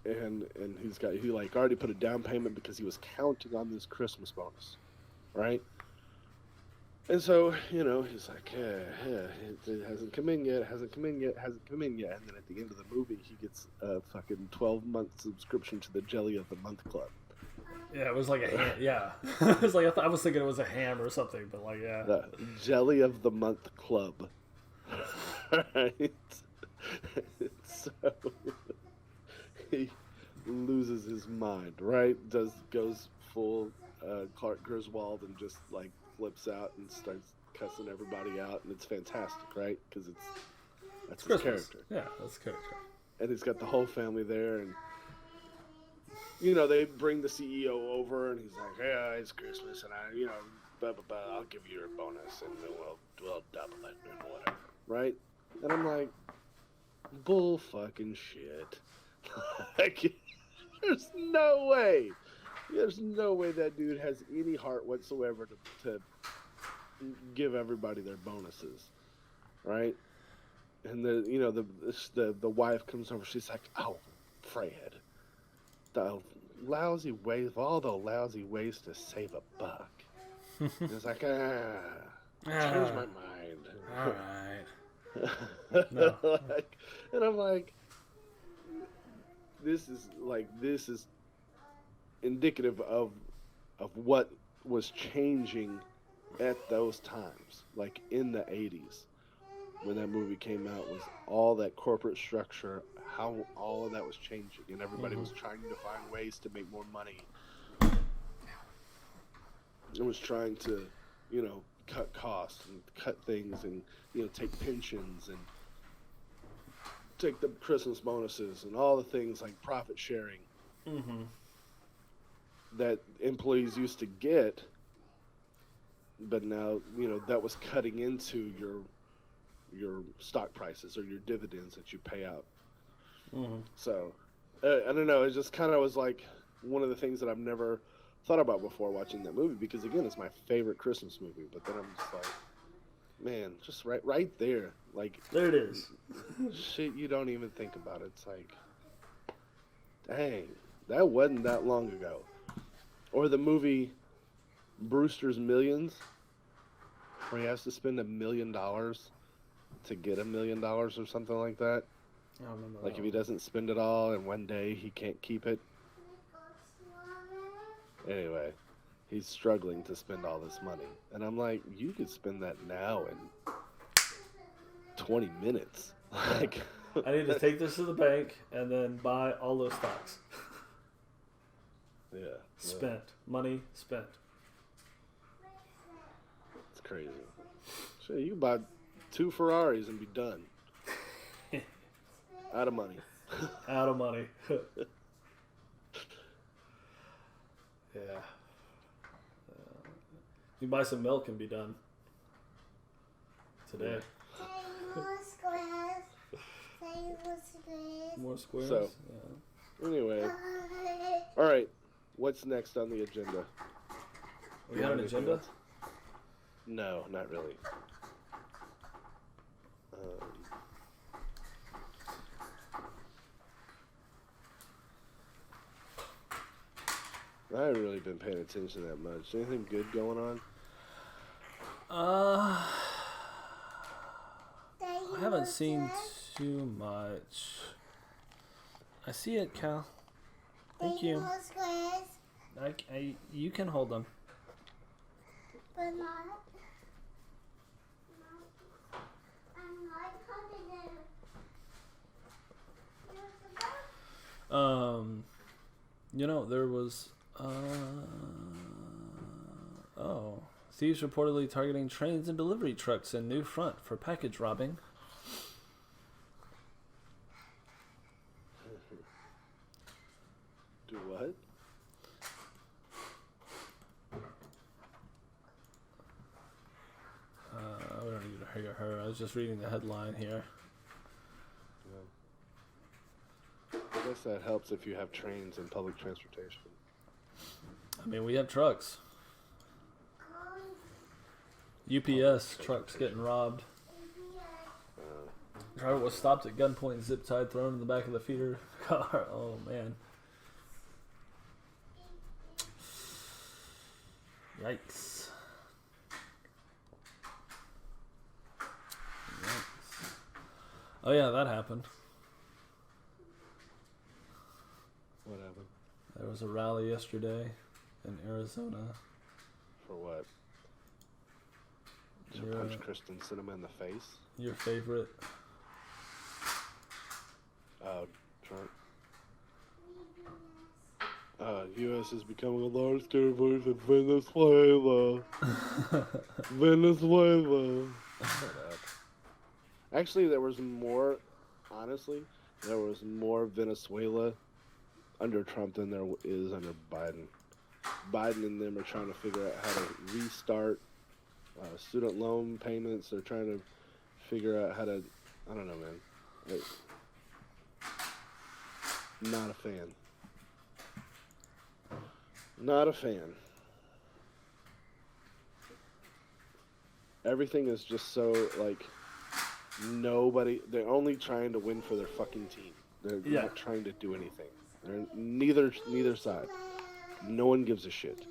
Speaker 2: and he like already put a down payment because he was counting on this Christmas bonus, right? And so, you know, he's like, it hasn't come in yet, hasn't come in yet. And then at the end of the movie, he gets a fucking 12-month subscription to the Jelly of the Month Club.
Speaker 1: Yeah, it was like a ham. Yeah. It was like, I was thinking it was a ham or something, but like, yeah.
Speaker 2: The Jelly of the Month Club. Right? So he loses his mind, right? Goes full Clark Griswold and just like flips out and starts cussing everybody out, and it's fantastic, right? Because that's his
Speaker 1: Christmas.
Speaker 2: character.
Speaker 1: Yeah, that's character.
Speaker 2: And he's got the whole family there, and they bring the CEO over, and he's like, "Yeah, it's Christmas, and blah blah blah. I'll give you your bonus, and then we'll double it and whatever, right?" And I'm like, "Bull fucking shit! Like, there's no way that dude has any heart whatsoever to give everybody their bonuses, right?" And the wife comes over. She's like, "Oh, Fred, the lousy ways, all the lousy ways to save a buck." It's like, change my mind.
Speaker 1: All right. No.
Speaker 2: And I'm like, this is indicative of what was changing at those times, like in the 80s. When that movie came out, was all that corporate structure, how all of that was changing, and everybody was trying to find ways to make more money. It was trying to, cut costs and cut things, and take pensions and take the Christmas bonuses and all the things like profit sharing that employees used to get, but now that was cutting into your stock prices or your dividends that you pay out. So I don't know, it just kind of was like one of the things that I've never thought about before watching that movie, because again, it's my favorite Christmas movie, but then I'm just like, man, just right there, like,
Speaker 1: there it is.
Speaker 2: Shit you don't even think about. It's like, dang, that wasn't that long ago. Or the movie Brewster's Millions, where he has to spend $1 million to get $1 million or something like that.
Speaker 1: I don't remember.
Speaker 2: Like, if he doesn't spend it all in one day, he can't keep it. Anyway, he's struggling to spend all this money. And I'm like, you could spend that now in 20 minutes. Like,
Speaker 1: I need to take this to the bank and then buy all those stocks.
Speaker 2: Yeah.
Speaker 1: Spent. Money spent.
Speaker 2: It's crazy. Shit, you can buy 2 Ferraris and be done. Out of money.
Speaker 1: Out of money. Yeah. You buy some milk and be done. Today.
Speaker 3: More squares.
Speaker 1: More squares?
Speaker 2: So, anyway. All right. What's next on the agenda?
Speaker 1: We got an agenda?
Speaker 2: No, not really. I haven't really been paying attention that much. Anything good going on?
Speaker 1: I haven't seen too much. I see it, Cal. Thank you. You can hold them.
Speaker 3: But not. I'm not holding them.
Speaker 1: There was thieves reportedly targeting trains and delivery trucks in New Front for package robbing.
Speaker 2: Do what?
Speaker 1: We don't need to hear her. I was just reading the headline here.
Speaker 2: I guess that helps if you have trains and public transportation.
Speaker 1: I mean, we have trucks. UPS trucks getting robbed. Driver was stopped at gunpoint, zip tied, thrown in the back of the feeder car. Oh, man. Yikes. Oh, yeah, that happened.
Speaker 2: What happened?
Speaker 1: There was a rally yesterday in Arizona.
Speaker 2: For what? to punch Kristen Cinema in the face.
Speaker 1: Your favorite?
Speaker 2: Trump. U.S. is becoming a large territory in Venezuela. Venezuela. Actually, there was more Venezuela under Trump than there is under Biden. Biden and them are trying to figure out how to restart student loan payments. They're trying to figure out how to, I don't know, man. Not a fan. Not a fan. Everything is just so, like, they're only trying to win for their fucking team. They're not trying to do anything. They're neither side. No one gives a shit.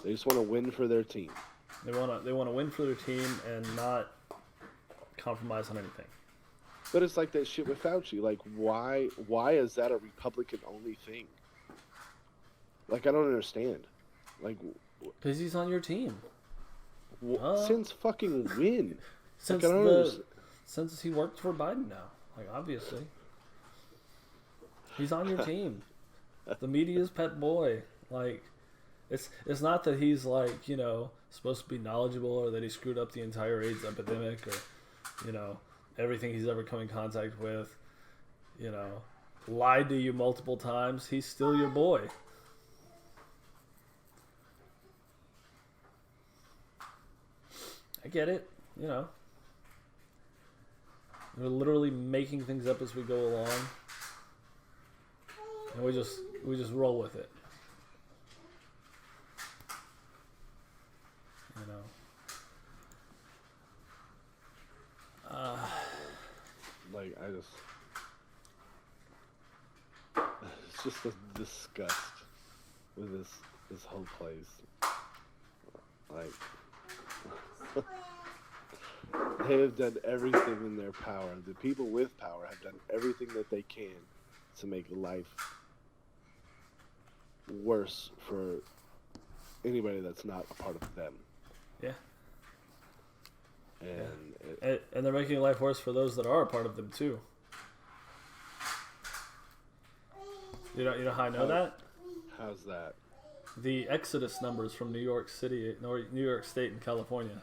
Speaker 2: They just want to win for their team.
Speaker 1: They want to win for their team and not compromise on anything.
Speaker 2: But it's like that shit with Fauci. Like, why is that a Republican-only thing? Like, I don't understand. Like,
Speaker 1: because he's on your team.
Speaker 2: Since fucking when?
Speaker 1: Since he worked for Biden now. Like, obviously. He's on your team. The media's pet boy. Like, it's not that he's, like, you know, supposed to be knowledgeable or that he screwed up the entire AIDS epidemic or, you know, everything he's ever come in contact with, you know, lied to you multiple times. He's still your boy. I get it, you know. We're literally making things up as we go along. And we just roll with it. You know.
Speaker 2: Like, it's just a disgust with this whole place. Like, they have done everything in their power. The people with power have done everything that they can to make life worse for anybody that's not a part of them.
Speaker 1: Yeah.
Speaker 2: And
Speaker 1: and they're making life worse for those that are a part of them too. You know how I know that?
Speaker 2: How's that?
Speaker 1: The exodus numbers from New York City, New York State, and California.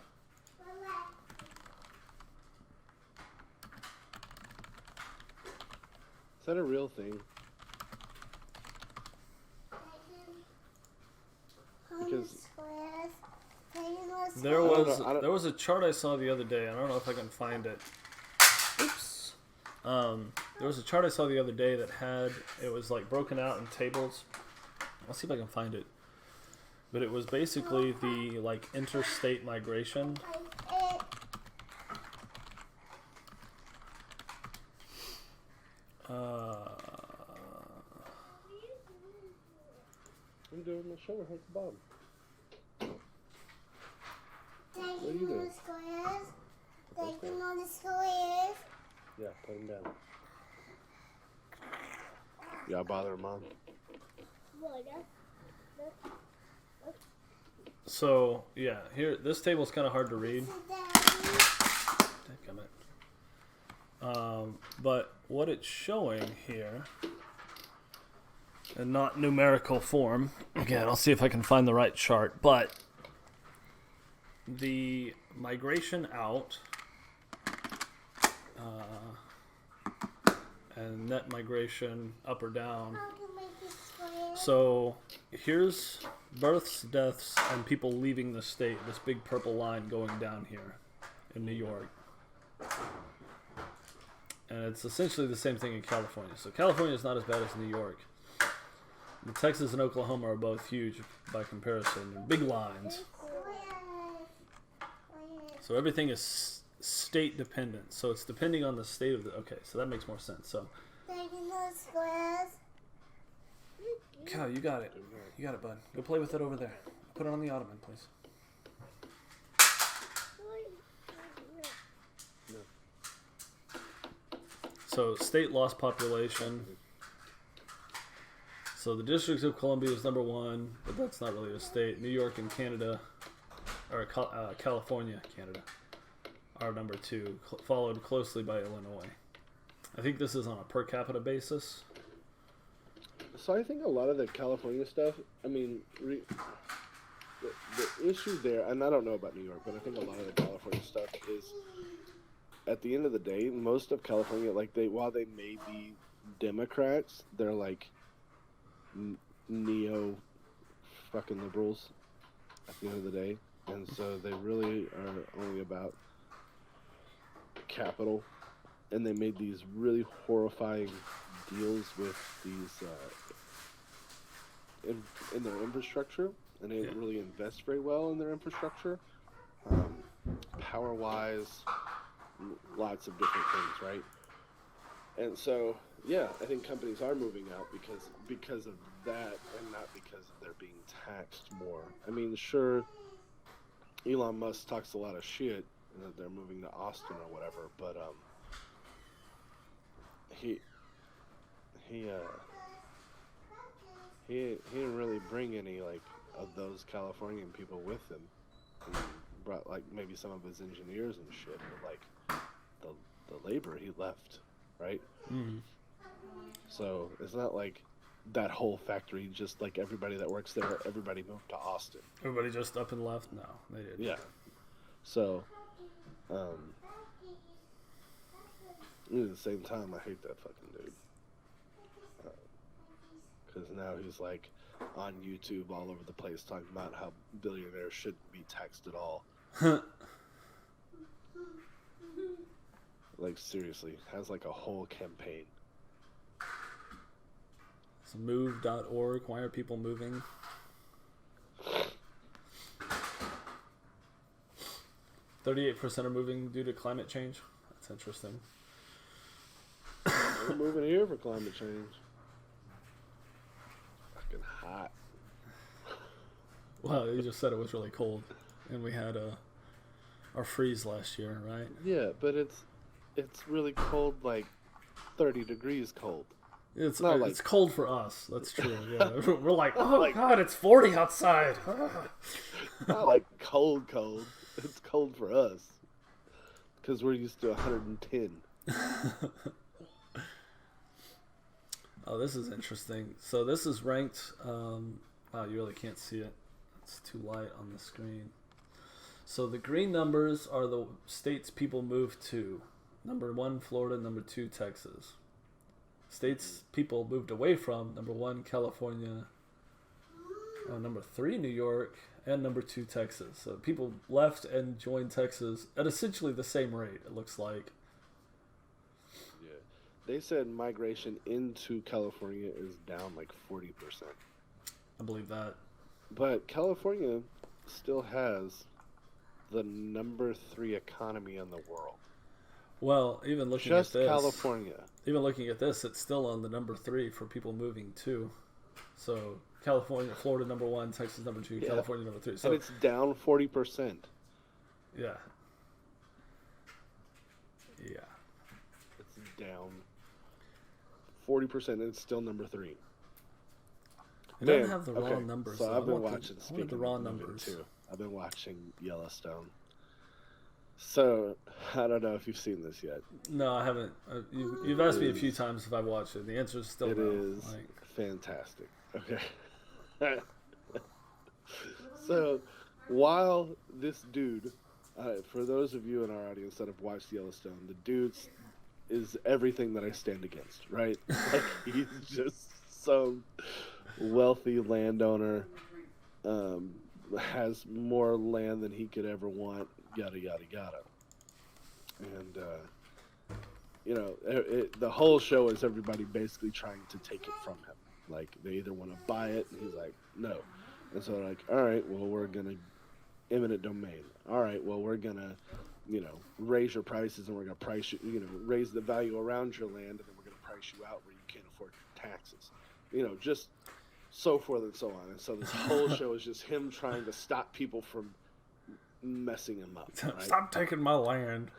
Speaker 2: Is that a real thing? Because
Speaker 1: there was a chart I saw the other day. I don't know if I can find it. Oops. There was a chart I saw the other day that it was like broken out in tables. I'll see if I can find it. But it was basically the like interstate migration.
Speaker 2: I'm doing my show. How's Bob?
Speaker 3: Taking all the squares. Taking all the squares.
Speaker 2: Yeah, put him down. Y'all bother Mom?
Speaker 1: So yeah, here this table's kind of hard to read. But what it's showing here, and not numerical form. Again, I'll see if I can find the right chart. But the migration out and net migration up or down. So here's births, deaths, and people leaving the state. This big purple line going down here in New York. And it's essentially the same thing in California. So California is not as bad as New York. The Texas and Oklahoma are both huge by comparison. They're big lines. So everything is state dependent. So it's depending on the state of the... Okay, so that makes more sense. So, Cal, you got it. You got it, bud. Go play with it over there. Put it on the ottoman, please. So state lost population. So the District of Columbia is number one, but that's not really a state. New York and Canada or California, Canada, are number 2, followed closely by Illinois. I think this is on a per capita basis.
Speaker 2: So I think a lot of the California stuff, I mean, the issue there, and I don't know about New York, but I think a lot of the California stuff is, at the end of the day, most of California, like while they may be Democrats, they're like neo fucking liberals at the end of the day, and so they really are only about capital, and they made these really horrifying deals with these in their infrastructure, and they didn't really invest very well in their infrastructure, power-wise, lots of different things, right? And so, yeah, I think companies are moving out because of that, and not because they're being taxed more. I mean, sure, Elon Musk talks a lot of shit that they're moving to Austin or whatever, but he didn't really bring any like of those Californian people with him. He brought like maybe some of his engineers and shit, but like the labor he left, right?
Speaker 1: Mm-hmm.
Speaker 2: So it's not like that whole factory, just like everybody that works there, everybody moved to Austin.
Speaker 1: Everybody just up and left? No, they didn't.
Speaker 2: Yeah. So, at the same time, I hate that fucking dude. Because now he's like on YouTube all over the place talking about how billionaires shouldn't be taxed at all. Like, seriously, has like a whole campaign.
Speaker 1: It's move.org. Why are people moving? 38% are moving due to climate change. That's interesting.
Speaker 2: We're moving here for climate change. Fucking hot.
Speaker 1: Well, you just said it was really cold, and we had our freeze last year, right?
Speaker 2: Yeah, but it's really cold, like 30 degrees cold.
Speaker 1: It's
Speaker 2: not like,
Speaker 1: it's cold for us. That's true. Yeah, we're like, oh like, God, it's 40 outside.
Speaker 2: Not like cold. It's cold for us because we're used to 110.
Speaker 1: Oh, this is interesting. So this is ranked. Wow, you really can't see it. It's too light on the screen. So the green numbers are the states people moved to. Number 1, Florida. Number 2, Texas. States people moved away from: number 1, California. Number 3, New York. And number 2, Texas. So people left and joined Texas at essentially the same rate, it looks like.
Speaker 2: Yeah. They said migration into California is down like 40%.
Speaker 1: I believe that. But
Speaker 2: California still has the number 3 economy in the world.
Speaker 1: Well, even looking
Speaker 2: just
Speaker 1: at this,
Speaker 2: California.
Speaker 1: Even looking at this, it's still on the number 3 for people moving to. So California, Florida number 1, Texas number 2, California number 3. So
Speaker 2: and it's down 40%.
Speaker 1: Yeah. Yeah.
Speaker 2: It's down 40%, and it's still number 3.
Speaker 1: I don't have the raw numbers.
Speaker 2: So I've been watching
Speaker 1: the raw numbers
Speaker 2: too. I've been watching Yellowstone. So I don't know if you've seen this yet.
Speaker 1: No, I haven't. You've asked me a few times if I've watched it. The answer is still no.
Speaker 2: It is fantastic. Okay. So while this dude, for those of you in our audience that have watched Yellowstone, the dude is everything that I stand against, right? Like, he's just some wealthy landowner, has more land than he could ever want, yada yada yada. And the whole show is everybody basically trying to take it from him. Like, they either want to buy it, and he's like, no. And so they're like, all right, well, we're gonna eminent domain. All right, well, we're gonna raise your prices, and we're gonna price you, raise the value around your land, and then we're gonna price you out where you can't afford your taxes. Just so forth and so on. And so this whole show is just him trying to stop people from messing him up. Right?
Speaker 1: Stop taking my land.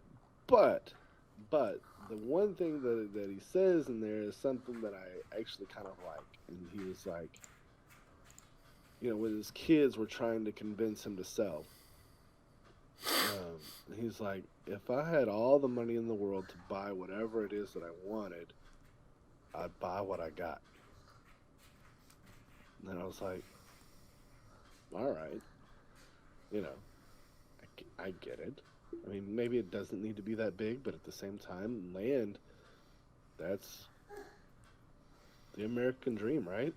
Speaker 2: But the one thing that he says in there is something that I actually kind of like. And he was like, when his kids were trying to convince him to sell. He's like, if I had all the money in the world to buy whatever it is that I wanted, I'd buy what I got. And I was like, all right, I get it. I mean, maybe it doesn't need to be that big, but at the same time, land, that's the American dream, right?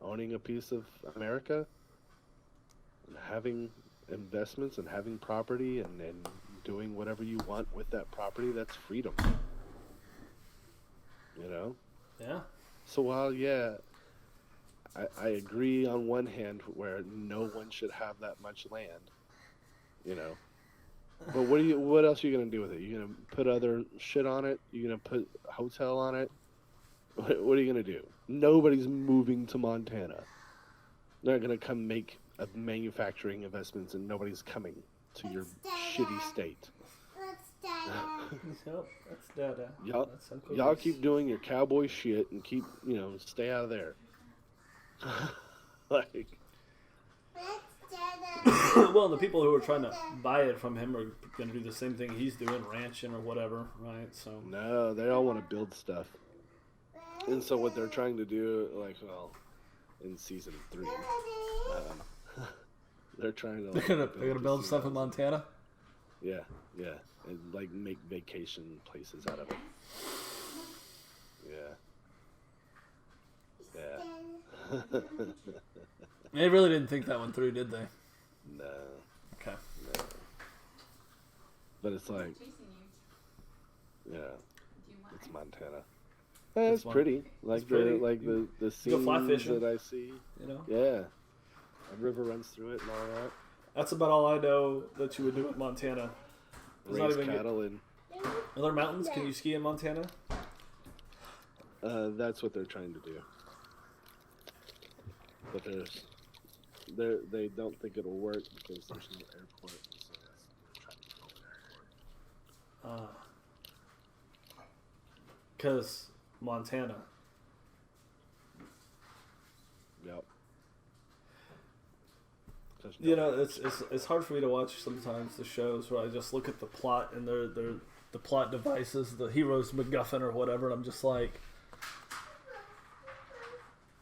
Speaker 2: Owning a piece of America and having investments and having property and doing whatever you want with that property, that's freedom.
Speaker 1: Yeah.
Speaker 2: So while, I agree on one hand where no one should have that much land, but what else are you going to do with it? You going to put other shit on it? You going to put a hotel on it? What are you going to do? Nobody's moving to Montana. They're going to come make manufacturing investments, and nobody's coming to your shitty state.
Speaker 1: That's Dada.
Speaker 2: Y'all keep doing your cowboy shit and keep, stay out of there. Like.
Speaker 1: Well, the people who are trying to buy it from him are going to do the same thing he's doing, ranching or whatever, right? So
Speaker 2: no, they all want to build stuff. And so what they're trying to do, in season 3, they're trying to.
Speaker 1: They're gonna build stuff in Montana.
Speaker 2: Yeah, and make vacation places out of it. Yeah.
Speaker 1: They really didn't think that one through, did they?
Speaker 2: No.
Speaker 1: Okay.
Speaker 2: No. But it's like, it's Montana. It's pretty. The scenes that I see. Yeah. A river runs through it and all that.
Speaker 1: That's about all I know that you would do in Montana.
Speaker 2: Raise cattle and.
Speaker 1: Are there mountains? Can you ski in Montana?
Speaker 2: That's what they're trying to do. But they don't think it'll work because there's no airport. So they're trying to build an airport.
Speaker 1: Because Montana.
Speaker 2: Yep.
Speaker 1: It's hard for me to watch sometimes the shows where I just look at the plot and the plot devices, the hero's MacGuffin or whatever, and I'm just like,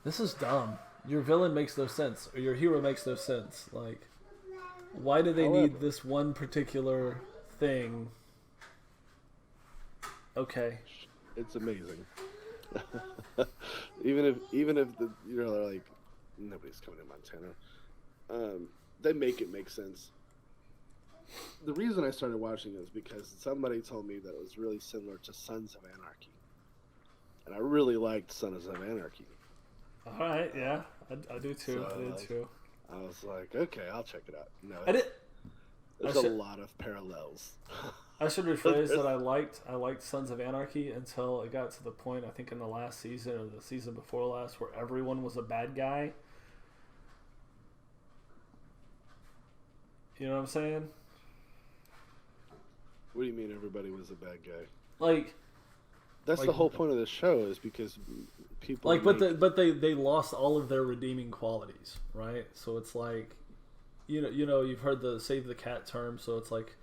Speaker 1: this is dumb. Your villain makes no sense, or your hero makes no sense. Like, why do they need this one particular thing? Okay.
Speaker 2: It's amazing. even if they're like, nobody's coming to Montana. They make it make sense. The reason I started watching it is because somebody told me that it was really similar to Sons of Anarchy. And I really liked Sons of Anarchy.
Speaker 1: All right, yeah. I do too.
Speaker 2: I was like, okay, I'll check it out. No, there's a lot of parallels.
Speaker 1: I should rephrase that I liked Sons of Anarchy until it got to the point, I think in the last season or the season before last, where everyone was a bad guy. You know what I'm saying?
Speaker 2: What do you mean everybody was a bad guy?
Speaker 1: That's
Speaker 2: the whole point of the show, is because people
Speaker 1: but they lost all of their redeeming qualities, right? So it's like, you've heard the save the cat term, so it's like,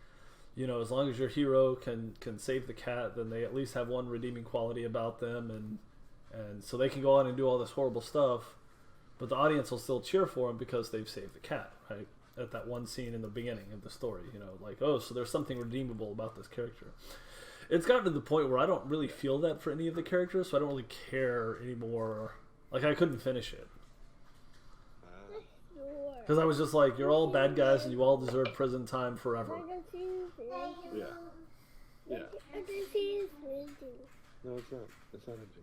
Speaker 1: as long as your hero can save the cat, then they at least have one redeeming quality about them, and so they can go on and do all this horrible stuff, but the audience will still cheer for them because they've saved the cat, right? At that one scene in the beginning of the story, so there's something redeemable about this character. It's gotten to the point where I don't really feel that for any of the characters, so I don't really care anymore. Like, I couldn't finish it. Because I was just like, you're all bad guys and you all deserve prison time forever.
Speaker 2: Yeah. No, it's not. It's not empty.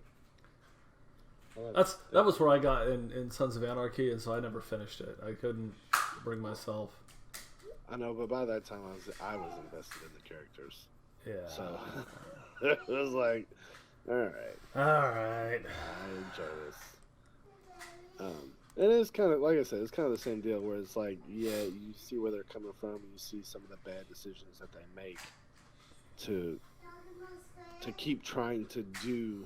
Speaker 1: That was where I got in Sons of Anarchy, and so I never finished it. I couldn't bring myself.
Speaker 2: I know, but by that time I was invested in the characters.
Speaker 1: Yeah.
Speaker 2: So it was like, all right. I enjoy this. And it's kind of, like I said, it's kind of the same deal where it's like, you see where they're coming from, and you see some of the bad decisions that they make to keep trying to do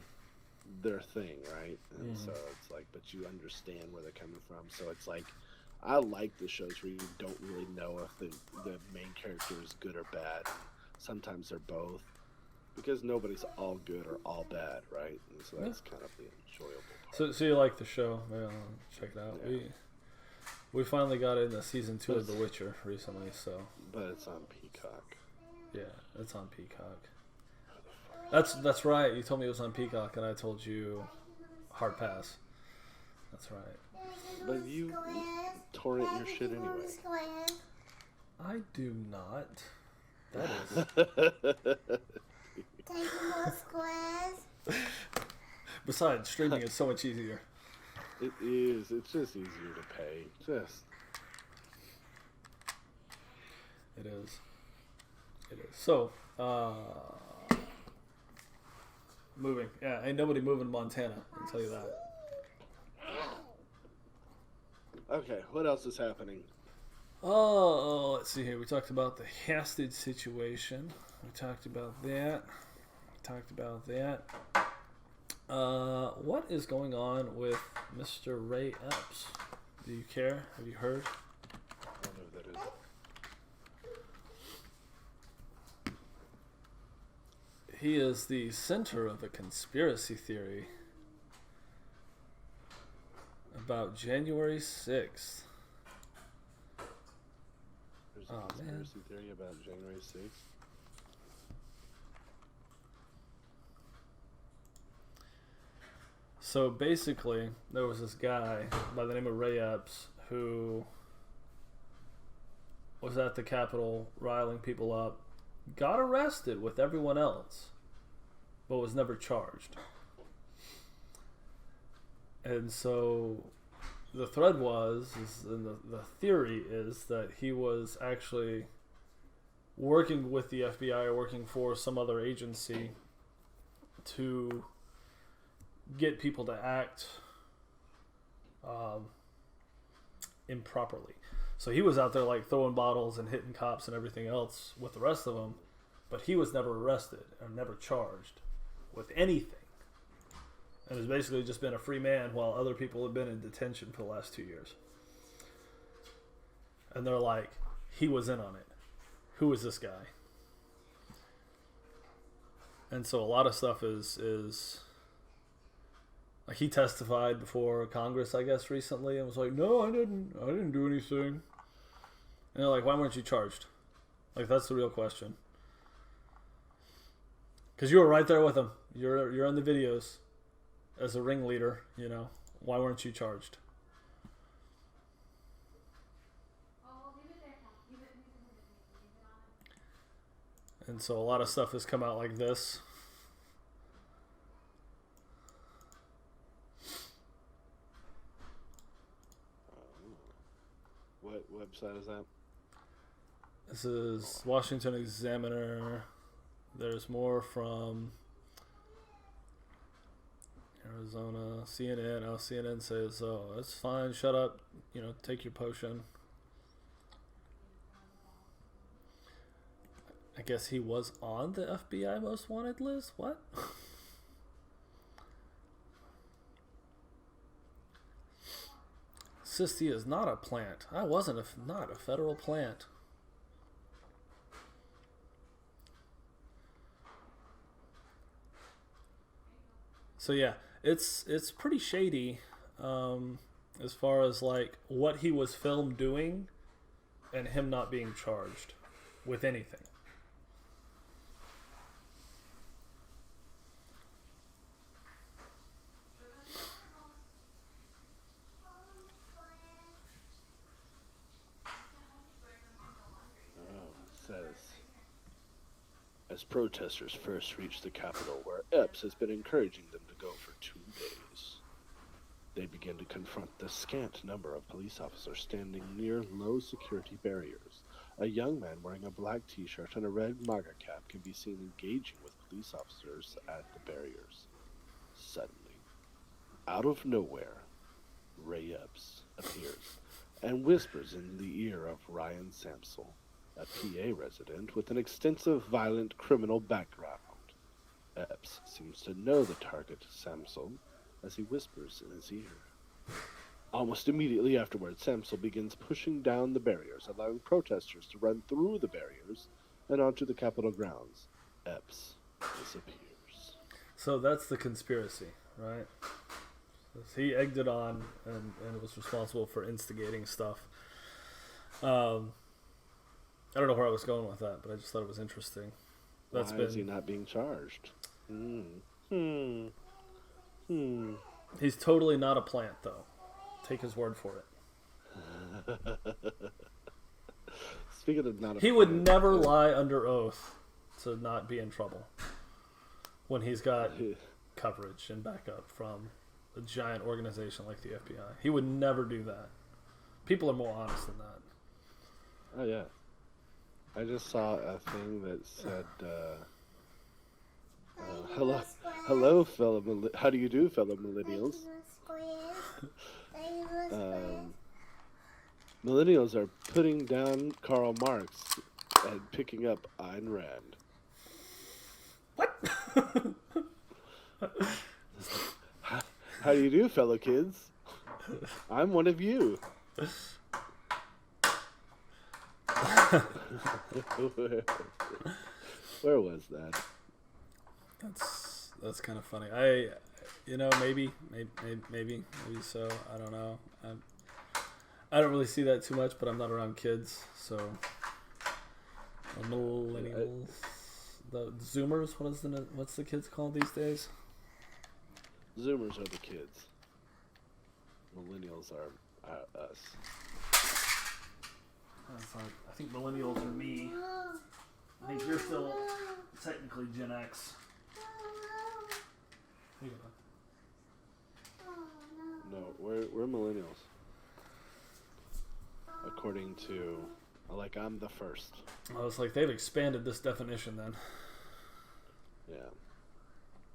Speaker 2: their thing, right? And so it's like, but you understand where they're coming from. So it's like, I like the shows where you don't really know if the main character is good or bad. Sometimes they're both, because nobody's all good or all bad, right? And so that's kind of the enjoyable part.
Speaker 1: So you like the show? Yeah, check it out.
Speaker 2: Yeah.
Speaker 1: We finally got into season 2 of The Witcher recently, so.
Speaker 2: But it's on Peacock.
Speaker 1: Yeah, it's on Peacock. That's right. You told me it was on Peacock, and I told you hard pass. That's right.
Speaker 2: But you torrent your shit anyway.
Speaker 1: I do not. That is.
Speaker 3: Taking more squares.
Speaker 1: Besides, streaming is so much easier.
Speaker 2: It is. It's just easier to pay.
Speaker 1: It is. It is. So, moving. Yeah, ain't nobody moving Montana, I'll tell you that.
Speaker 2: Okay, what else is happening?
Speaker 1: Oh, let's see here. We talked about the Hasted situation. We talked about that. What is going on with Mr. Ray Epps? Do you care? Have you heard?
Speaker 2: I don't know who that is.
Speaker 1: He is the center of a conspiracy theory about January 6th.
Speaker 2: There's a conspiracy theory about January 6th.
Speaker 1: So basically, there was this guy by the name of Ray Epps who was at the Capitol riling people up, got arrested with everyone else, but was never charged. And so the thread and the theory is that he was actually working with the FBI or working for some other agency to get people to act improperly. So he was out there like throwing bottles and hitting cops and everything else with the rest of them, but he was never arrested or never charged with anything. And has basically just been a free man while other people have been in detention for the last 2 years. And they're like, he was in on it. Who is this guy? And so a lot of stuff is like he testified before Congress, I guess, recently, and was like, "No, I didn't do anything." And they're like, "Why weren't you charged?" Like, that's the real question. Because you were right there with him. You're in the videos as a ringleader. You know, why weren't you charged? And so a lot of stuff has come out like this.
Speaker 2: What website is that?
Speaker 1: This is Washington Examiner. There's more from Arizona, CNN. Oh, CNN says, "Oh, it's fine. Shut up. You know, take your potion." I guess he was on the FBI Most Wanted list? What? Sisti is not a plant. I wasn't not a federal plant. So yeah, it's pretty shady as far as like what he was filmed doing and him not being charged with anything.
Speaker 2: As protesters first reached the Capitol, where Epps has been encouraging them to go for 2 days, they begin to confront the scant number of police officers standing near low-security barriers. A young man wearing a black t-shirt and a red MAGA cap can be seen engaging with police officers at the barriers. Suddenly, out of nowhere, Ray Epps appears and whispers in the ear of Ryan Samsel, a PA resident with an extensive violent criminal background. Epps seems to know the target, Samsel, as he whispers in his ear. Almost immediately afterward, Samsel begins pushing down the barriers, allowing protesters to run through the barriers and onto the Capitol grounds. Epps disappears.
Speaker 1: So that's the conspiracy, right? He egged it on and was responsible for instigating stuff. I don't know where I was going with that, but I just thought it was interesting.
Speaker 2: Why is he not being charged?
Speaker 1: He's totally not a plant, though. Take his word for it.
Speaker 2: Speaking of not a
Speaker 1: he
Speaker 2: plant,
Speaker 1: would never lie under oath to not be in trouble when he's got coverage and backup from a giant organization like the FBI. He would never do that. People are more honest than that.
Speaker 2: Oh, yeah. I just saw a thing that said, hello, how do you do, fellow millennials? Millennials are putting down Karl Marx and picking up Ayn Rand.
Speaker 1: What?
Speaker 2: How do you do, fellow kids? I'm one of you. Where was that?
Speaker 1: That's kind of funny. Maybe so. I don't know. I don't really see that too much, but I'm not around kids, so millennials, the Zoomers. What's the kids called these days?
Speaker 2: Zoomers are the kids. Millennials are us.
Speaker 1: I think millennials are me. I think you're still technically Gen X.
Speaker 2: No, we're millennials. According to, I'm the first.
Speaker 1: I was like, they've expanded this definition then.
Speaker 2: Yeah.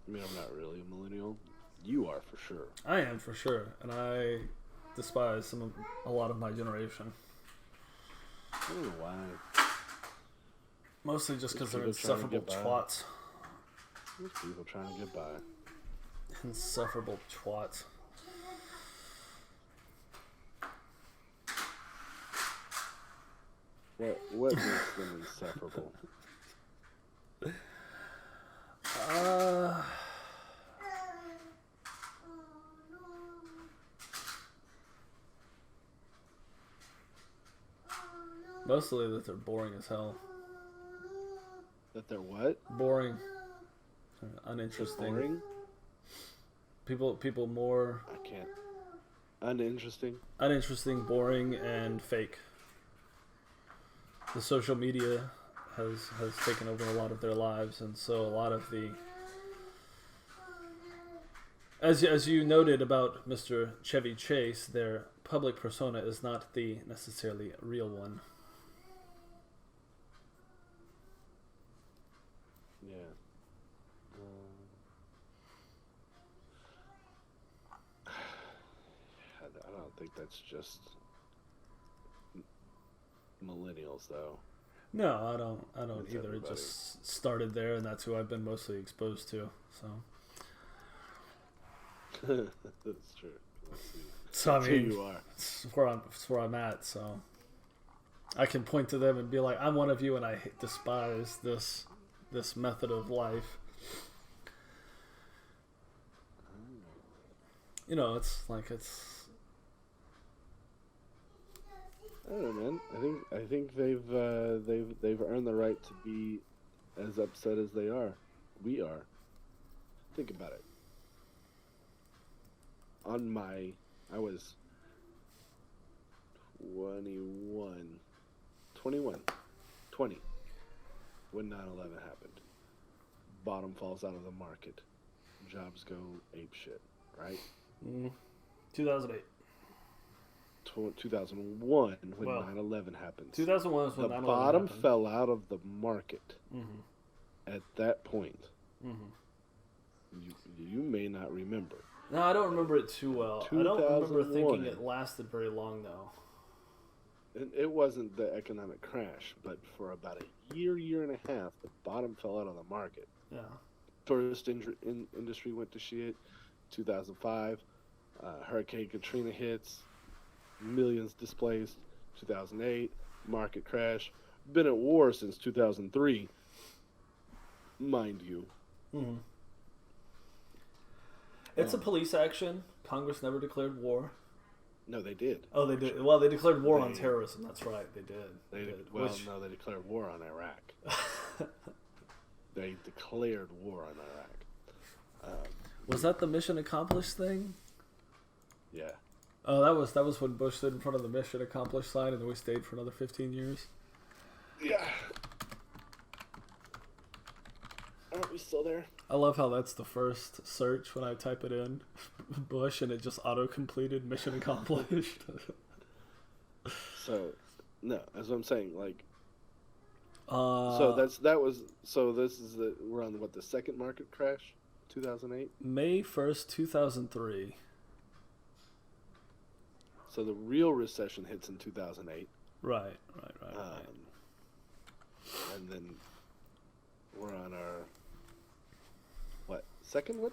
Speaker 2: I mean, I'm not really a millennial. You are for sure.
Speaker 1: I am for sure, and I despise a lot of my generation.
Speaker 2: I don't know why.
Speaker 1: Mostly just because they're insufferable twats.
Speaker 2: There's people trying to get by.
Speaker 1: Insufferable twats.
Speaker 2: What makes them insufferable?
Speaker 1: Mostly that they're boring as hell.
Speaker 2: That they're what?
Speaker 1: Boring. Uninteresting.
Speaker 2: Boring?
Speaker 1: People more...
Speaker 2: I can't. Uninteresting?
Speaker 1: Uninteresting, boring, and fake. The social media has taken over a lot of their lives, and so a lot of the... As you noted about Mr. Chevy Chase, their public persona is not the necessarily real one.
Speaker 2: Yeah. I don't think that's just millennials, though.
Speaker 1: No, I don't
Speaker 2: It's
Speaker 1: either.
Speaker 2: everybody.
Speaker 1: It just started there, and that's who I've been mostly exposed to. So.
Speaker 2: That's true. Let's see.
Speaker 1: So I
Speaker 2: That's
Speaker 1: mean,
Speaker 2: who you are.
Speaker 1: it's where I'm at. So I can point to them and be like, I'm one of you, and I despise this method of life. You know, it's.
Speaker 2: I don't know, man. I think they've earned the right to be as upset as they are. We are. Think about it. I was 20 when 9/11 happened. Bottom falls out of the market. Jobs go apeshit, right?
Speaker 1: 2008.
Speaker 2: 2001 when 9/11 happened.
Speaker 1: 2001 is when
Speaker 2: the
Speaker 1: 9/11
Speaker 2: bottom
Speaker 1: happened.
Speaker 2: fell out of the market.
Speaker 1: Mm-hmm.
Speaker 2: At that point.
Speaker 1: Mm-hmm.
Speaker 2: You may not remember.
Speaker 1: No, I don't remember it too well. I don't remember thinking it lasted very long, though.
Speaker 2: It wasn't the economic crash, but for about a year and a half, the bottom fell out of the market.
Speaker 1: Yeah.
Speaker 2: tourist industry went to shit. 2005, Hurricane Katrina hits, millions displaced. 2008, market crash. Been at war since 2003, mind you.
Speaker 1: Mm-hmm. It's a police action. Congress never declared war.
Speaker 2: No, they did.
Speaker 1: Oh, they did. Well, they declared war on terrorism. That's right. They did.
Speaker 2: They declared war on Iraq. They declared war on Iraq.
Speaker 1: Was that the mission accomplished thing?
Speaker 2: Yeah.
Speaker 1: Oh, that was when Bush stood in front of the mission accomplished sign, and then we stayed for another 15 years.
Speaker 2: Yeah. Aren't we still there?
Speaker 1: I love how that's the first search when I type it in, Bush, and it just auto-completed mission accomplished.
Speaker 2: So, no, that's what I'm saying. Like, we're on the second market crash, 2008.
Speaker 1: May 1st, 2003.
Speaker 2: So the real recession hits in 2008.
Speaker 1: Right.
Speaker 2: And then we're on our second one?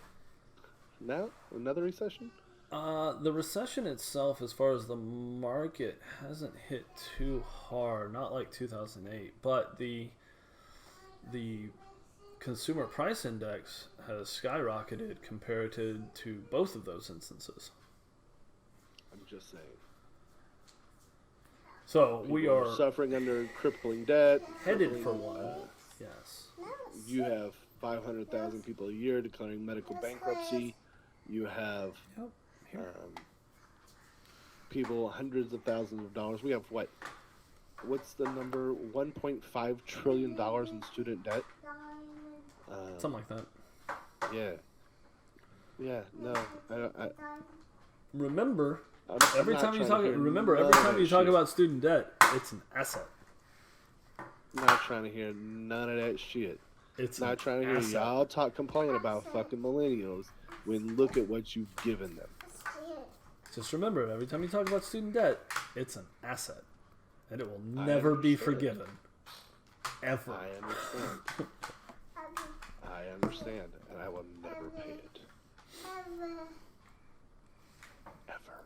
Speaker 2: Now? Another recession?
Speaker 1: The recession itself, as far as the market, hasn't hit too hard. Not like 2008, but the consumer price index has skyrocketed compared to both of those instances.
Speaker 2: I'm just saying.
Speaker 1: So
Speaker 2: People
Speaker 1: we are
Speaker 2: suffering under crippling debt.
Speaker 1: headed for one. Yes.
Speaker 2: You have 500,000 people a year declaring medical bankruptcy. You have people, hundreds of thousands of dollars. We have what's the number? $1.5 trillion in student debt.
Speaker 1: Something like that.
Speaker 2: Yeah. No. I
Speaker 1: Remember,
Speaker 2: I'm
Speaker 1: every
Speaker 2: not
Speaker 1: time you
Speaker 2: trying
Speaker 1: talk about student debt, it's an asset.
Speaker 2: I'm not trying to hear none of that shit.
Speaker 1: It's
Speaker 2: not trying to hear y'all complain about fucking millennials when look at what you've given them.
Speaker 1: Just remember, every time you talk about student debt, it's an asset, and it will never be forgiven. Ever.
Speaker 2: I understand, and I will never pay it. Ever.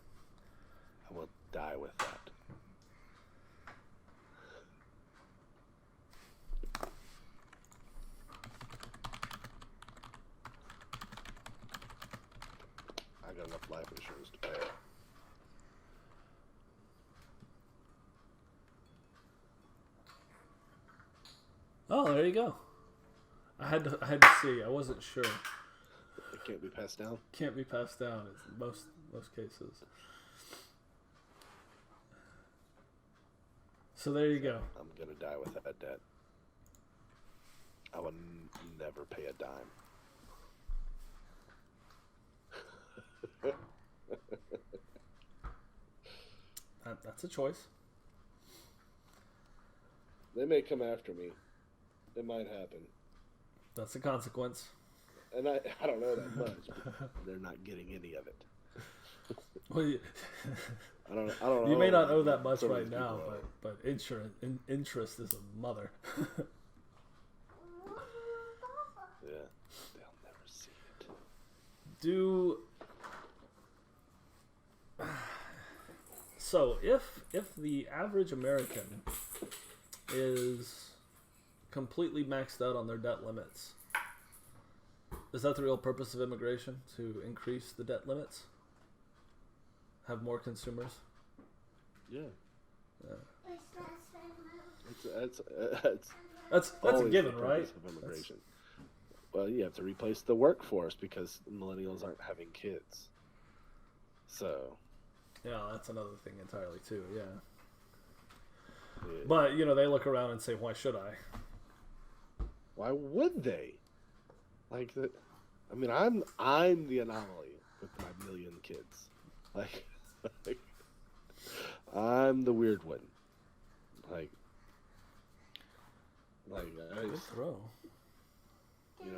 Speaker 2: I will die with that. I got enough life insurance to pay it.
Speaker 1: Oh, there you go. I had to see. I wasn't sure.
Speaker 2: It can't be passed down?
Speaker 1: Can't be passed down in most cases. So there you go.
Speaker 2: I'm going to die with that debt. I will never pay a dime.
Speaker 1: That's a choice.
Speaker 2: They may come after me. It might happen.
Speaker 1: That's a consequence.
Speaker 2: And I don't know that much, but they're not getting any of it.
Speaker 1: Well,
Speaker 2: I don't know.
Speaker 1: You may not owe that much right now, but interest is a mother.
Speaker 2: Yeah, they'll never see it.
Speaker 1: So if the average American is completely maxed out on their debt limits, is that the real purpose of immigration, to increase the debt limits? Have more consumers?
Speaker 2: Yeah.
Speaker 1: That's a given, right?
Speaker 2: Of immigration. Well, you have to replace the workforce because millennials aren't having kids. So.
Speaker 1: Yeah, that's another thing entirely too. Yeah. But they look around and say, "Why should I?"
Speaker 2: Why would they? Like that. I mean, I'm the anomaly with my million kids. Like I'm the weird one. Like
Speaker 1: Good throw.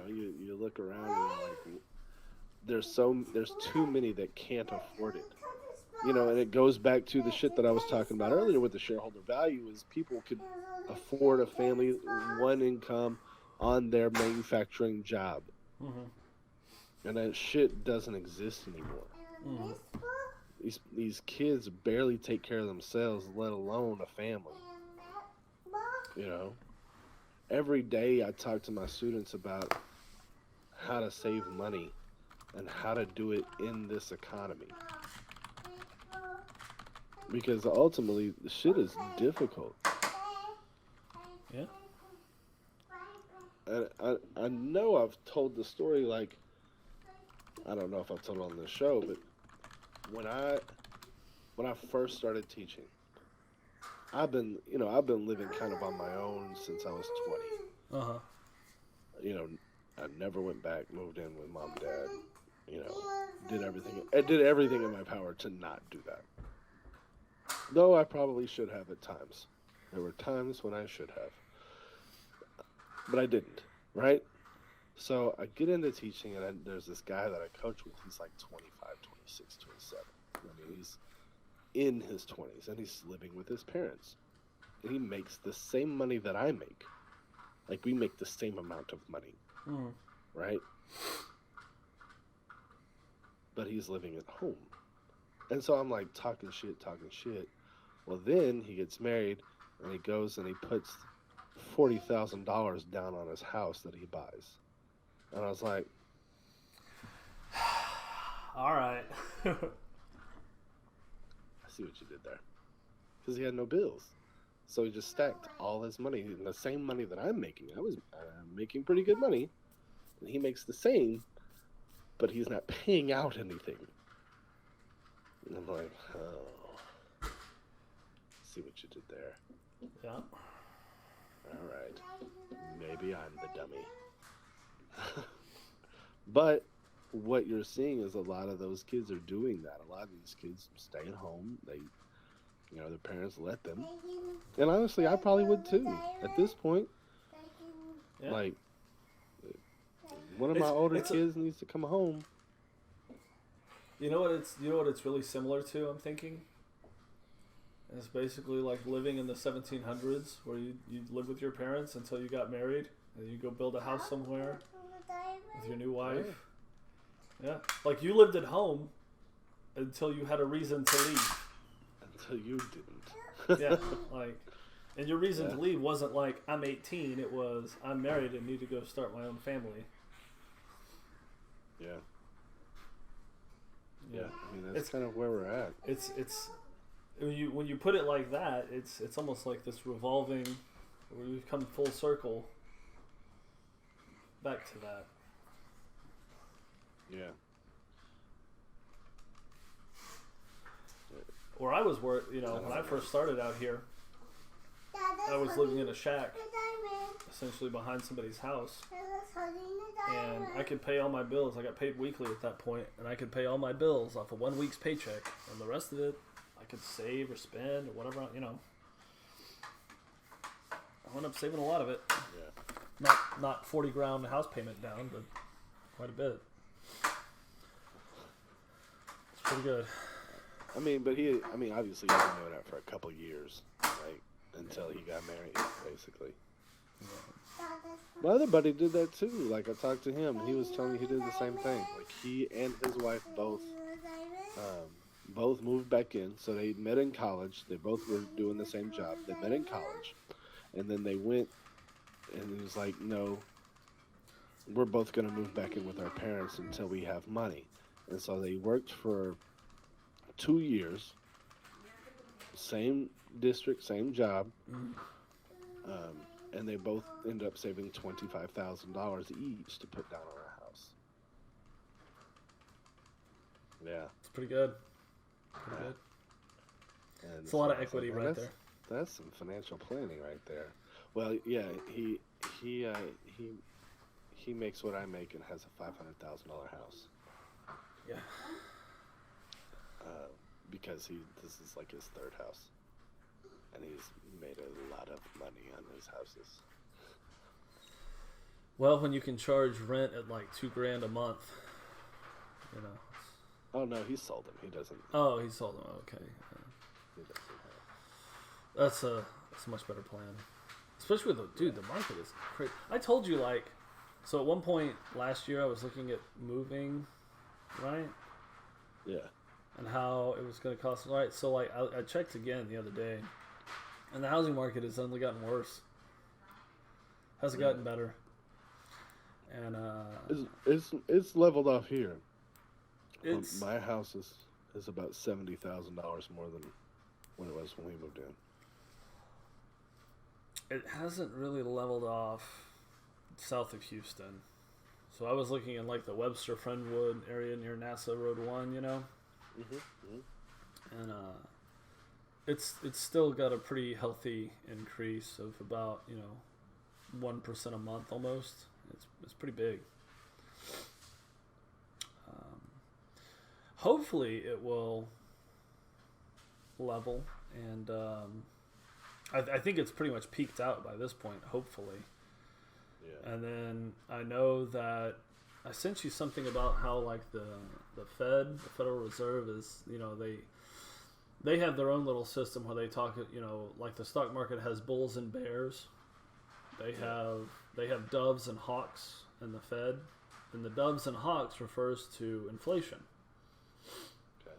Speaker 2: You look around and you're like, there's too many that can't afford it. And it goes back to the shit that I was talking about earlier with the shareholder value is people could afford a family, one income on their manufacturing job. And that shit doesn't exist anymore. These kids barely take care of themselves, let alone a family. You know? Every day I talk to my students about how to save money and how to do it in this economy. Because ultimately, the shit is difficult.
Speaker 1: Yeah.
Speaker 2: And I know I've told the story, like, I don't know if I've told it on this show, but when I first started teaching, I've been living kind of on my own since I was 20. You know, I never went back, moved in with mom and dad, you know, did everything in my power to not do that. Though I probably should have at times. There were times when I should have. But I didn't, right? So I get into teaching, and there's this guy that I coach with. He's like 25, 26, 27. I mean, he's in his 20s, and he's living with his parents. And he makes the same money that I make. Like, we make the same amount of money, right? But he's living at home. And so I'm like talking shit. Well, then he gets married, and he goes and he puts $40,000 down on his house that he buys. And I was like,
Speaker 1: all right.
Speaker 2: I see what you did there. Because he had no bills. So he just stacked all his money. And the same money that I'm making. I'm making pretty good money. And he makes the same, but he's not paying out anything. And I'm like, oh. See what you did there.
Speaker 1: Yeah.
Speaker 2: All right. Maybe I'm the dummy. But what you're seeing is a lot of those kids are doing that. A lot of these kids stay at home. Their parents let them. And honestly, I probably would too. At this point, like, one of my older kids needs to come home.
Speaker 1: You know what it's really similar to, I'm thinking? It's basically like living in the 1700s, where you lived with your parents until you got married, and you go build a house somewhere with your new wife. Yeah, like you lived at home until you had a reason to leave.
Speaker 2: Until you didn't.
Speaker 1: Yeah, like, and your reason to leave wasn't like, I'm 18, it was, I'm married and need to go start my own family.
Speaker 2: Yeah. Yeah, I mean, that's kind of where we're at.
Speaker 1: It's when you put it like that, it's almost like this revolving, where we've come full circle back to that.
Speaker 2: Yeah.
Speaker 1: Where I was, when I first started out here, I was living in a shack, essentially behind somebody's house, and I could pay all my bills. I got paid weekly at that point, and I could pay all my bills off of 1 week's paycheck, and the rest of it I could save or spend or whatever, I wound up saving a lot of it.
Speaker 2: Yeah.
Speaker 1: Not 40 grand house payment down, but quite a bit. It's pretty good.
Speaker 2: I mean, obviously he's been doing that for a couple years, like, until he got married, basically. Yeah. My other buddy did that too. Like, I talked to him, and he was telling me he did the same thing. Like, he and his wife both moved back in. So they met in college. They both were doing the same job. They met in college, and then they went, and he was like, no, we're both going to move back in with our parents until we have money. And so they worked for 2 years, same district, same job, and they both ended up saving $25,000 each to put down on our house. Yeah,
Speaker 1: it's pretty good. Pretty good.
Speaker 2: And
Speaker 1: it's a lot of equity right there.
Speaker 2: That's some financial planning right there. Well, yeah, he makes what I make and has a $500,000 house.
Speaker 1: Yeah.
Speaker 2: Because this is like his third house, and he's made a lot of money on his houses.
Speaker 1: Well, when you can charge rent at like $2,000 a month,
Speaker 2: Oh no, he sold them. He doesn't.
Speaker 1: Oh, he sold them. Okay.
Speaker 2: He doesn't
Speaker 1: That's a much better plan. Especially with the market is crazy. I told you, like, So at one point last year, I was looking at moving, right?
Speaker 2: Yeah.
Speaker 1: And how it was going to cost. Right. So like I checked again the other day, and the housing market has only gotten worse. Hasn't gotten better. And
Speaker 2: it's leveled off here.
Speaker 1: It's
Speaker 2: my house is about $70,000 more than when it was when we moved in.
Speaker 1: It hasn't really leveled off south of Houston. So I was looking in like the Webster Friendwood area near NASA Road 1, you know? And it's still got a pretty healthy increase of about, 1% a month almost. It's pretty big. Hopefully it will level, and I think it's pretty much peaked out by this point, hopefully.
Speaker 2: Yeah.
Speaker 1: And then I know that I sent you something about how like the Fed, the Federal Reserve is, they have their own little system where they talk, like the stock market has bulls and bears. They have doves and hawks in the Fed, and the doves and hawks refers to inflation. Okay.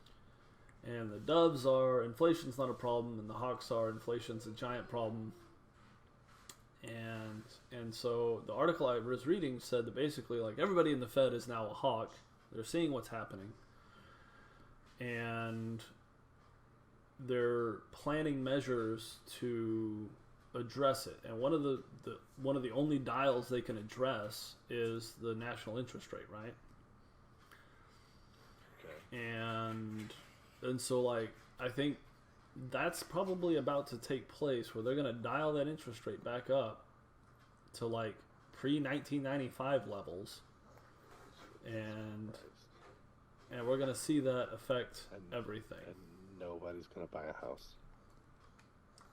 Speaker 1: And the doves are inflation's not a problem, and the hawks are inflation's a giant problem. And so the article I was reading said that basically like everybody in the Fed is now a hawk. They're seeing what's happening, and they're planning measures to address it. And one of the only dials they can address is the national interest rate, right?
Speaker 2: Okay.
Speaker 1: And so like I think that's probably about to take place where they're going to dial that interest rate back up to like pre-1995 levels, and we're going to see that affect everything.
Speaker 2: And nobody's going to buy a house.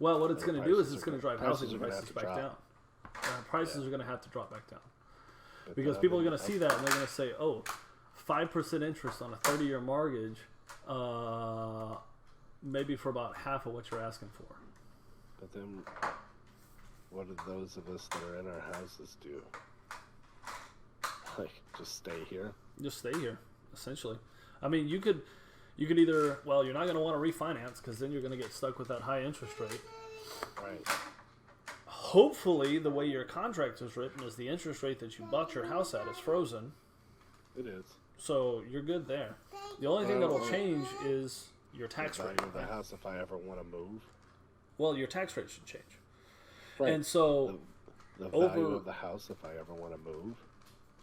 Speaker 1: Well, what it's going to do is it's going to drive housing
Speaker 2: prices
Speaker 1: prices back down. Prices are going to have to drop back down.
Speaker 2: But
Speaker 1: Because people are going to see that and they're going to say, oh, 5% interest on a 30-year mortgage, maybe for about half of what you're asking for.
Speaker 2: But then, what do those of us that are in our houses do? Like, just stay here?
Speaker 1: Just stay here, essentially. I mean, you could either, well, you're not going to want to refinance because then you're going to get stuck with that high interest rate.
Speaker 2: Right.
Speaker 1: Hopefully, the way your contract is written is the interest rate that you bought your house at is frozen.
Speaker 2: It is.
Speaker 1: So you're good there. The only thing that'll change is your tax rate.
Speaker 2: The value of the house if I ever want to move.
Speaker 1: Well, your tax rate should change.
Speaker 2: Right.
Speaker 1: And so
Speaker 2: the value of the house if I ever want to move.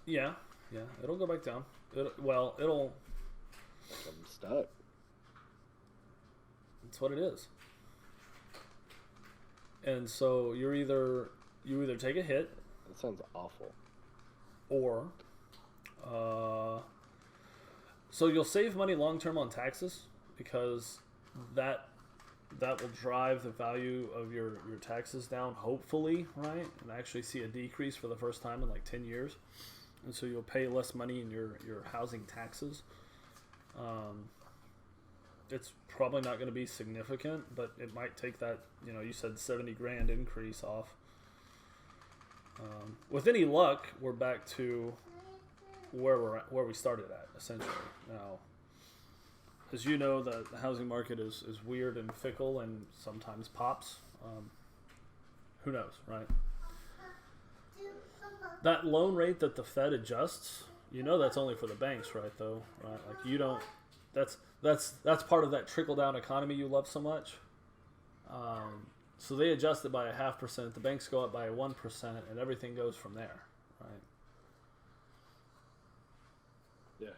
Speaker 1: Yeah, it'll go back down. It'll.
Speaker 2: I'm stuck.
Speaker 1: That's what it is. And so you either take a hit.
Speaker 2: That sounds awful.
Speaker 1: Or, so you'll save money long term on taxes because that will drive the value of your taxes down, hopefully, right? And actually see a decrease for the first time in like 10 years. And so you'll pay less money in your housing taxes. It's probably not going to be significant, but it might take that, you said 70 grand increase off. With any luck, we're back to where we started at, essentially. Now, as you know, the housing market is weird and fickle and sometimes pops. Who knows, right? That loan rate that the Fed adjusts, that's only for the banks, right? Though, right? Like you don't. That's part of that trickle down economy you love so much. So they adjust it by 0.5%. The banks go up by 1%, and everything goes from there, right?
Speaker 2: Yeah.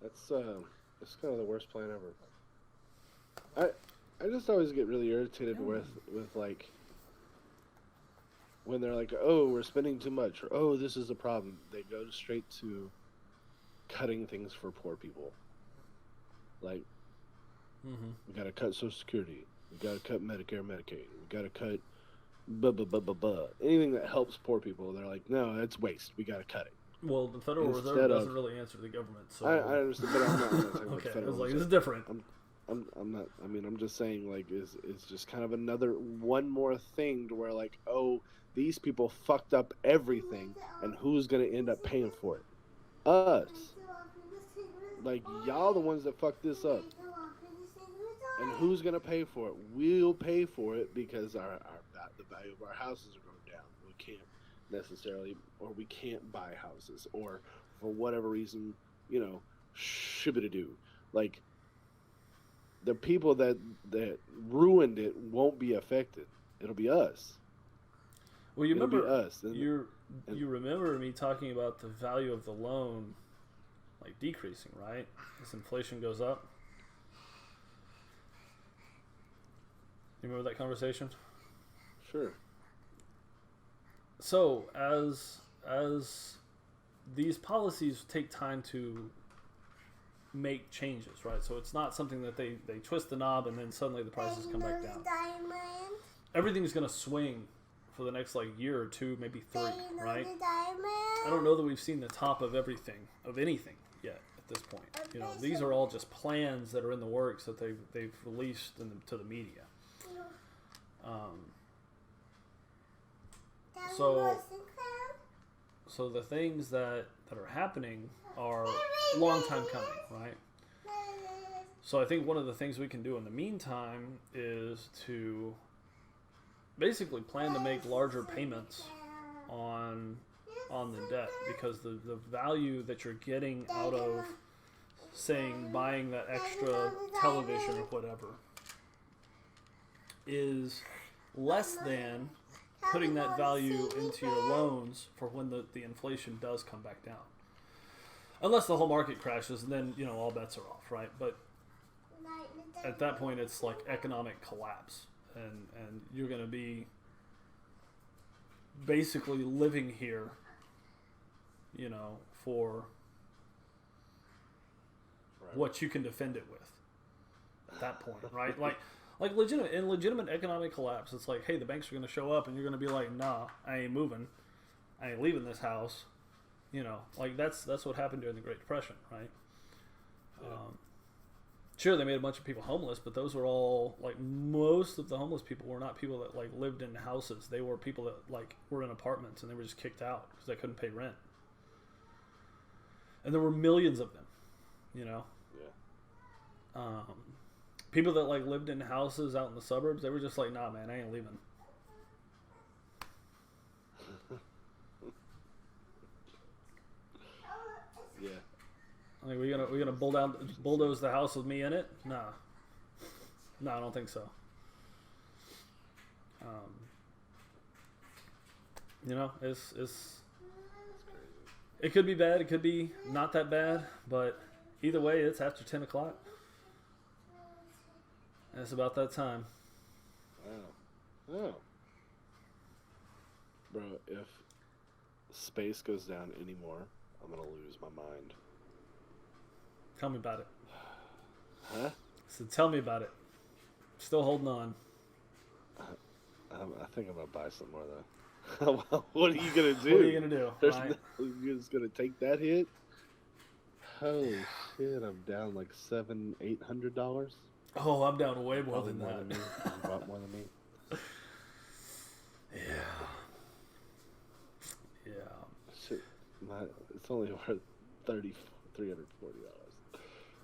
Speaker 2: That's kind of the worst plan ever. I just always get really irritated with like when they're like, oh, we're spending too much, or oh, this is a problem. They go straight to cutting things for poor people. Like, we got to cut Social Security. We got to cut Medicare, Medicaid. We got to cut anything that helps poor people. They're like, no, that's waste. We got to cut it.
Speaker 1: Well, the Federal Reserve doesn't really answer the government. So
Speaker 2: I understand, but I'm not talking about
Speaker 1: okay,
Speaker 2: the Federal
Speaker 1: I was like,
Speaker 2: Reserve.
Speaker 1: this is different.
Speaker 2: I'm not. I mean, I'm just saying, like, is just kind of one more thing to where, like, oh, these people fucked up everything, and who's gonna end up paying for it? Us. Like, y'all the ones that fucked this up. And who's gonna pay for it? We'll pay for it because the value of our houses are going down. We can't necessarily, or we can't buy houses, or for whatever reason, shibida-doo. Like, the people that ruined it won't be affected. It'll be us.
Speaker 1: Well, you
Speaker 2: It'll
Speaker 1: remember
Speaker 2: be us.
Speaker 1: you remember me talking about the value of the loan, like, decreasing, right? As inflation goes up. You remember that conversation?
Speaker 2: Sure.
Speaker 1: So as these policies take time to make changes, right? So it's not something that they twist the knob and then suddenly the prices come back down. Everything's going to swing for the next, like, year or two, maybe 3, right? I don't know that we've seen the top of anything yet at this point. These are all just plans that are in the works that they've released to the media. So the things that are happening are long time coming, right? So I think one of the things we can do in the meantime is to basically plan to make larger payments on the debt, because the value that you're getting out of, saying, buying that extra television or whatever is less than putting that value into your loans for when the inflation does come back down. Unless the whole market crashes, and then, all bets are off, right? But at that point, it's like economic collapse. And you're going to be basically living here, for what you can defend it with at that point, right? Like legitimate economic collapse, it's like, hey, the banks are going to show up, and you're going to be like, nah, I ain't moving, I ain't leaving this house. Like that's what happened during the Great Depression, right?
Speaker 2: Yeah.
Speaker 1: Sure, they made a bunch of people homeless, but those were all, like, most of the homeless people were not people that, like, lived in houses. They were people that, like, were in apartments, and they were just kicked out because they couldn't pay rent. And there were millions of them, Yeah. People that, like, lived in houses out in the suburbs, they were just like, nah, man, I ain't leaving.
Speaker 2: Yeah.
Speaker 1: Like, we're gonna bulldoze the house with me in it? Nah, I don't think so. It's it could be bad, it could be not that bad, but either way, it's after 10 o'clock. And it's about that time.
Speaker 2: Wow. Bro, if space goes down anymore, I'm gonna lose my mind.
Speaker 1: Tell me about it.
Speaker 2: Huh?
Speaker 1: So tell me about it. Still holding on.
Speaker 2: I think I'm gonna buy some more though. What are you gonna do?
Speaker 1: What are you gonna do? Right?
Speaker 2: You're just gonna take that hit? Holy shit! I'm down like $700-800.
Speaker 1: Oh, I'm down way more than that.
Speaker 2: You bought more than me.
Speaker 1: Yeah.
Speaker 2: Shit, it's only worth $340.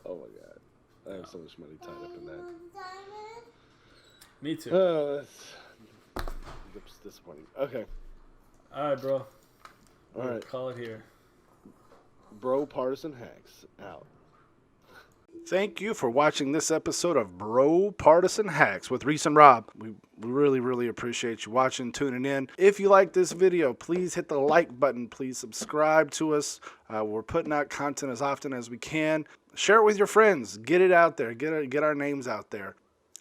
Speaker 2: Oh my god, I have so much money tied up in that.
Speaker 1: Me too.
Speaker 2: That's disappointing. Okay.
Speaker 1: All right, bro.
Speaker 2: All right.
Speaker 1: Call it here.
Speaker 2: BroPartisan Hacks out.
Speaker 4: Thank you for watching this episode of BroPartisan Hacks with Reese and Rob. We really, really appreciate you watching, tuning in. If you like this video, please hit the like button. Please subscribe to us. We're putting out content as often as we can. Share it with your friends. Get it out there. Get our names out there.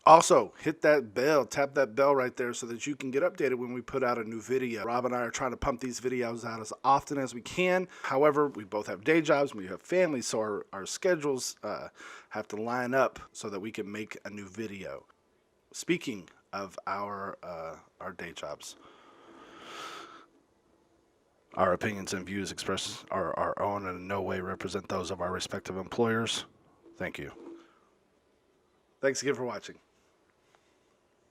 Speaker 4: Also, hit that bell, tap that bell right there so that you can get updated when we put out a new video. Rob and I are trying to pump these videos out as often as we can. However, we both have day jobs, we have families, so our schedules have to line up so that we can make a new video. Speaking of our day jobs, our opinions and views expressed are our own and in no way represent those of our respective employers. Thank you. Thanks again for watching.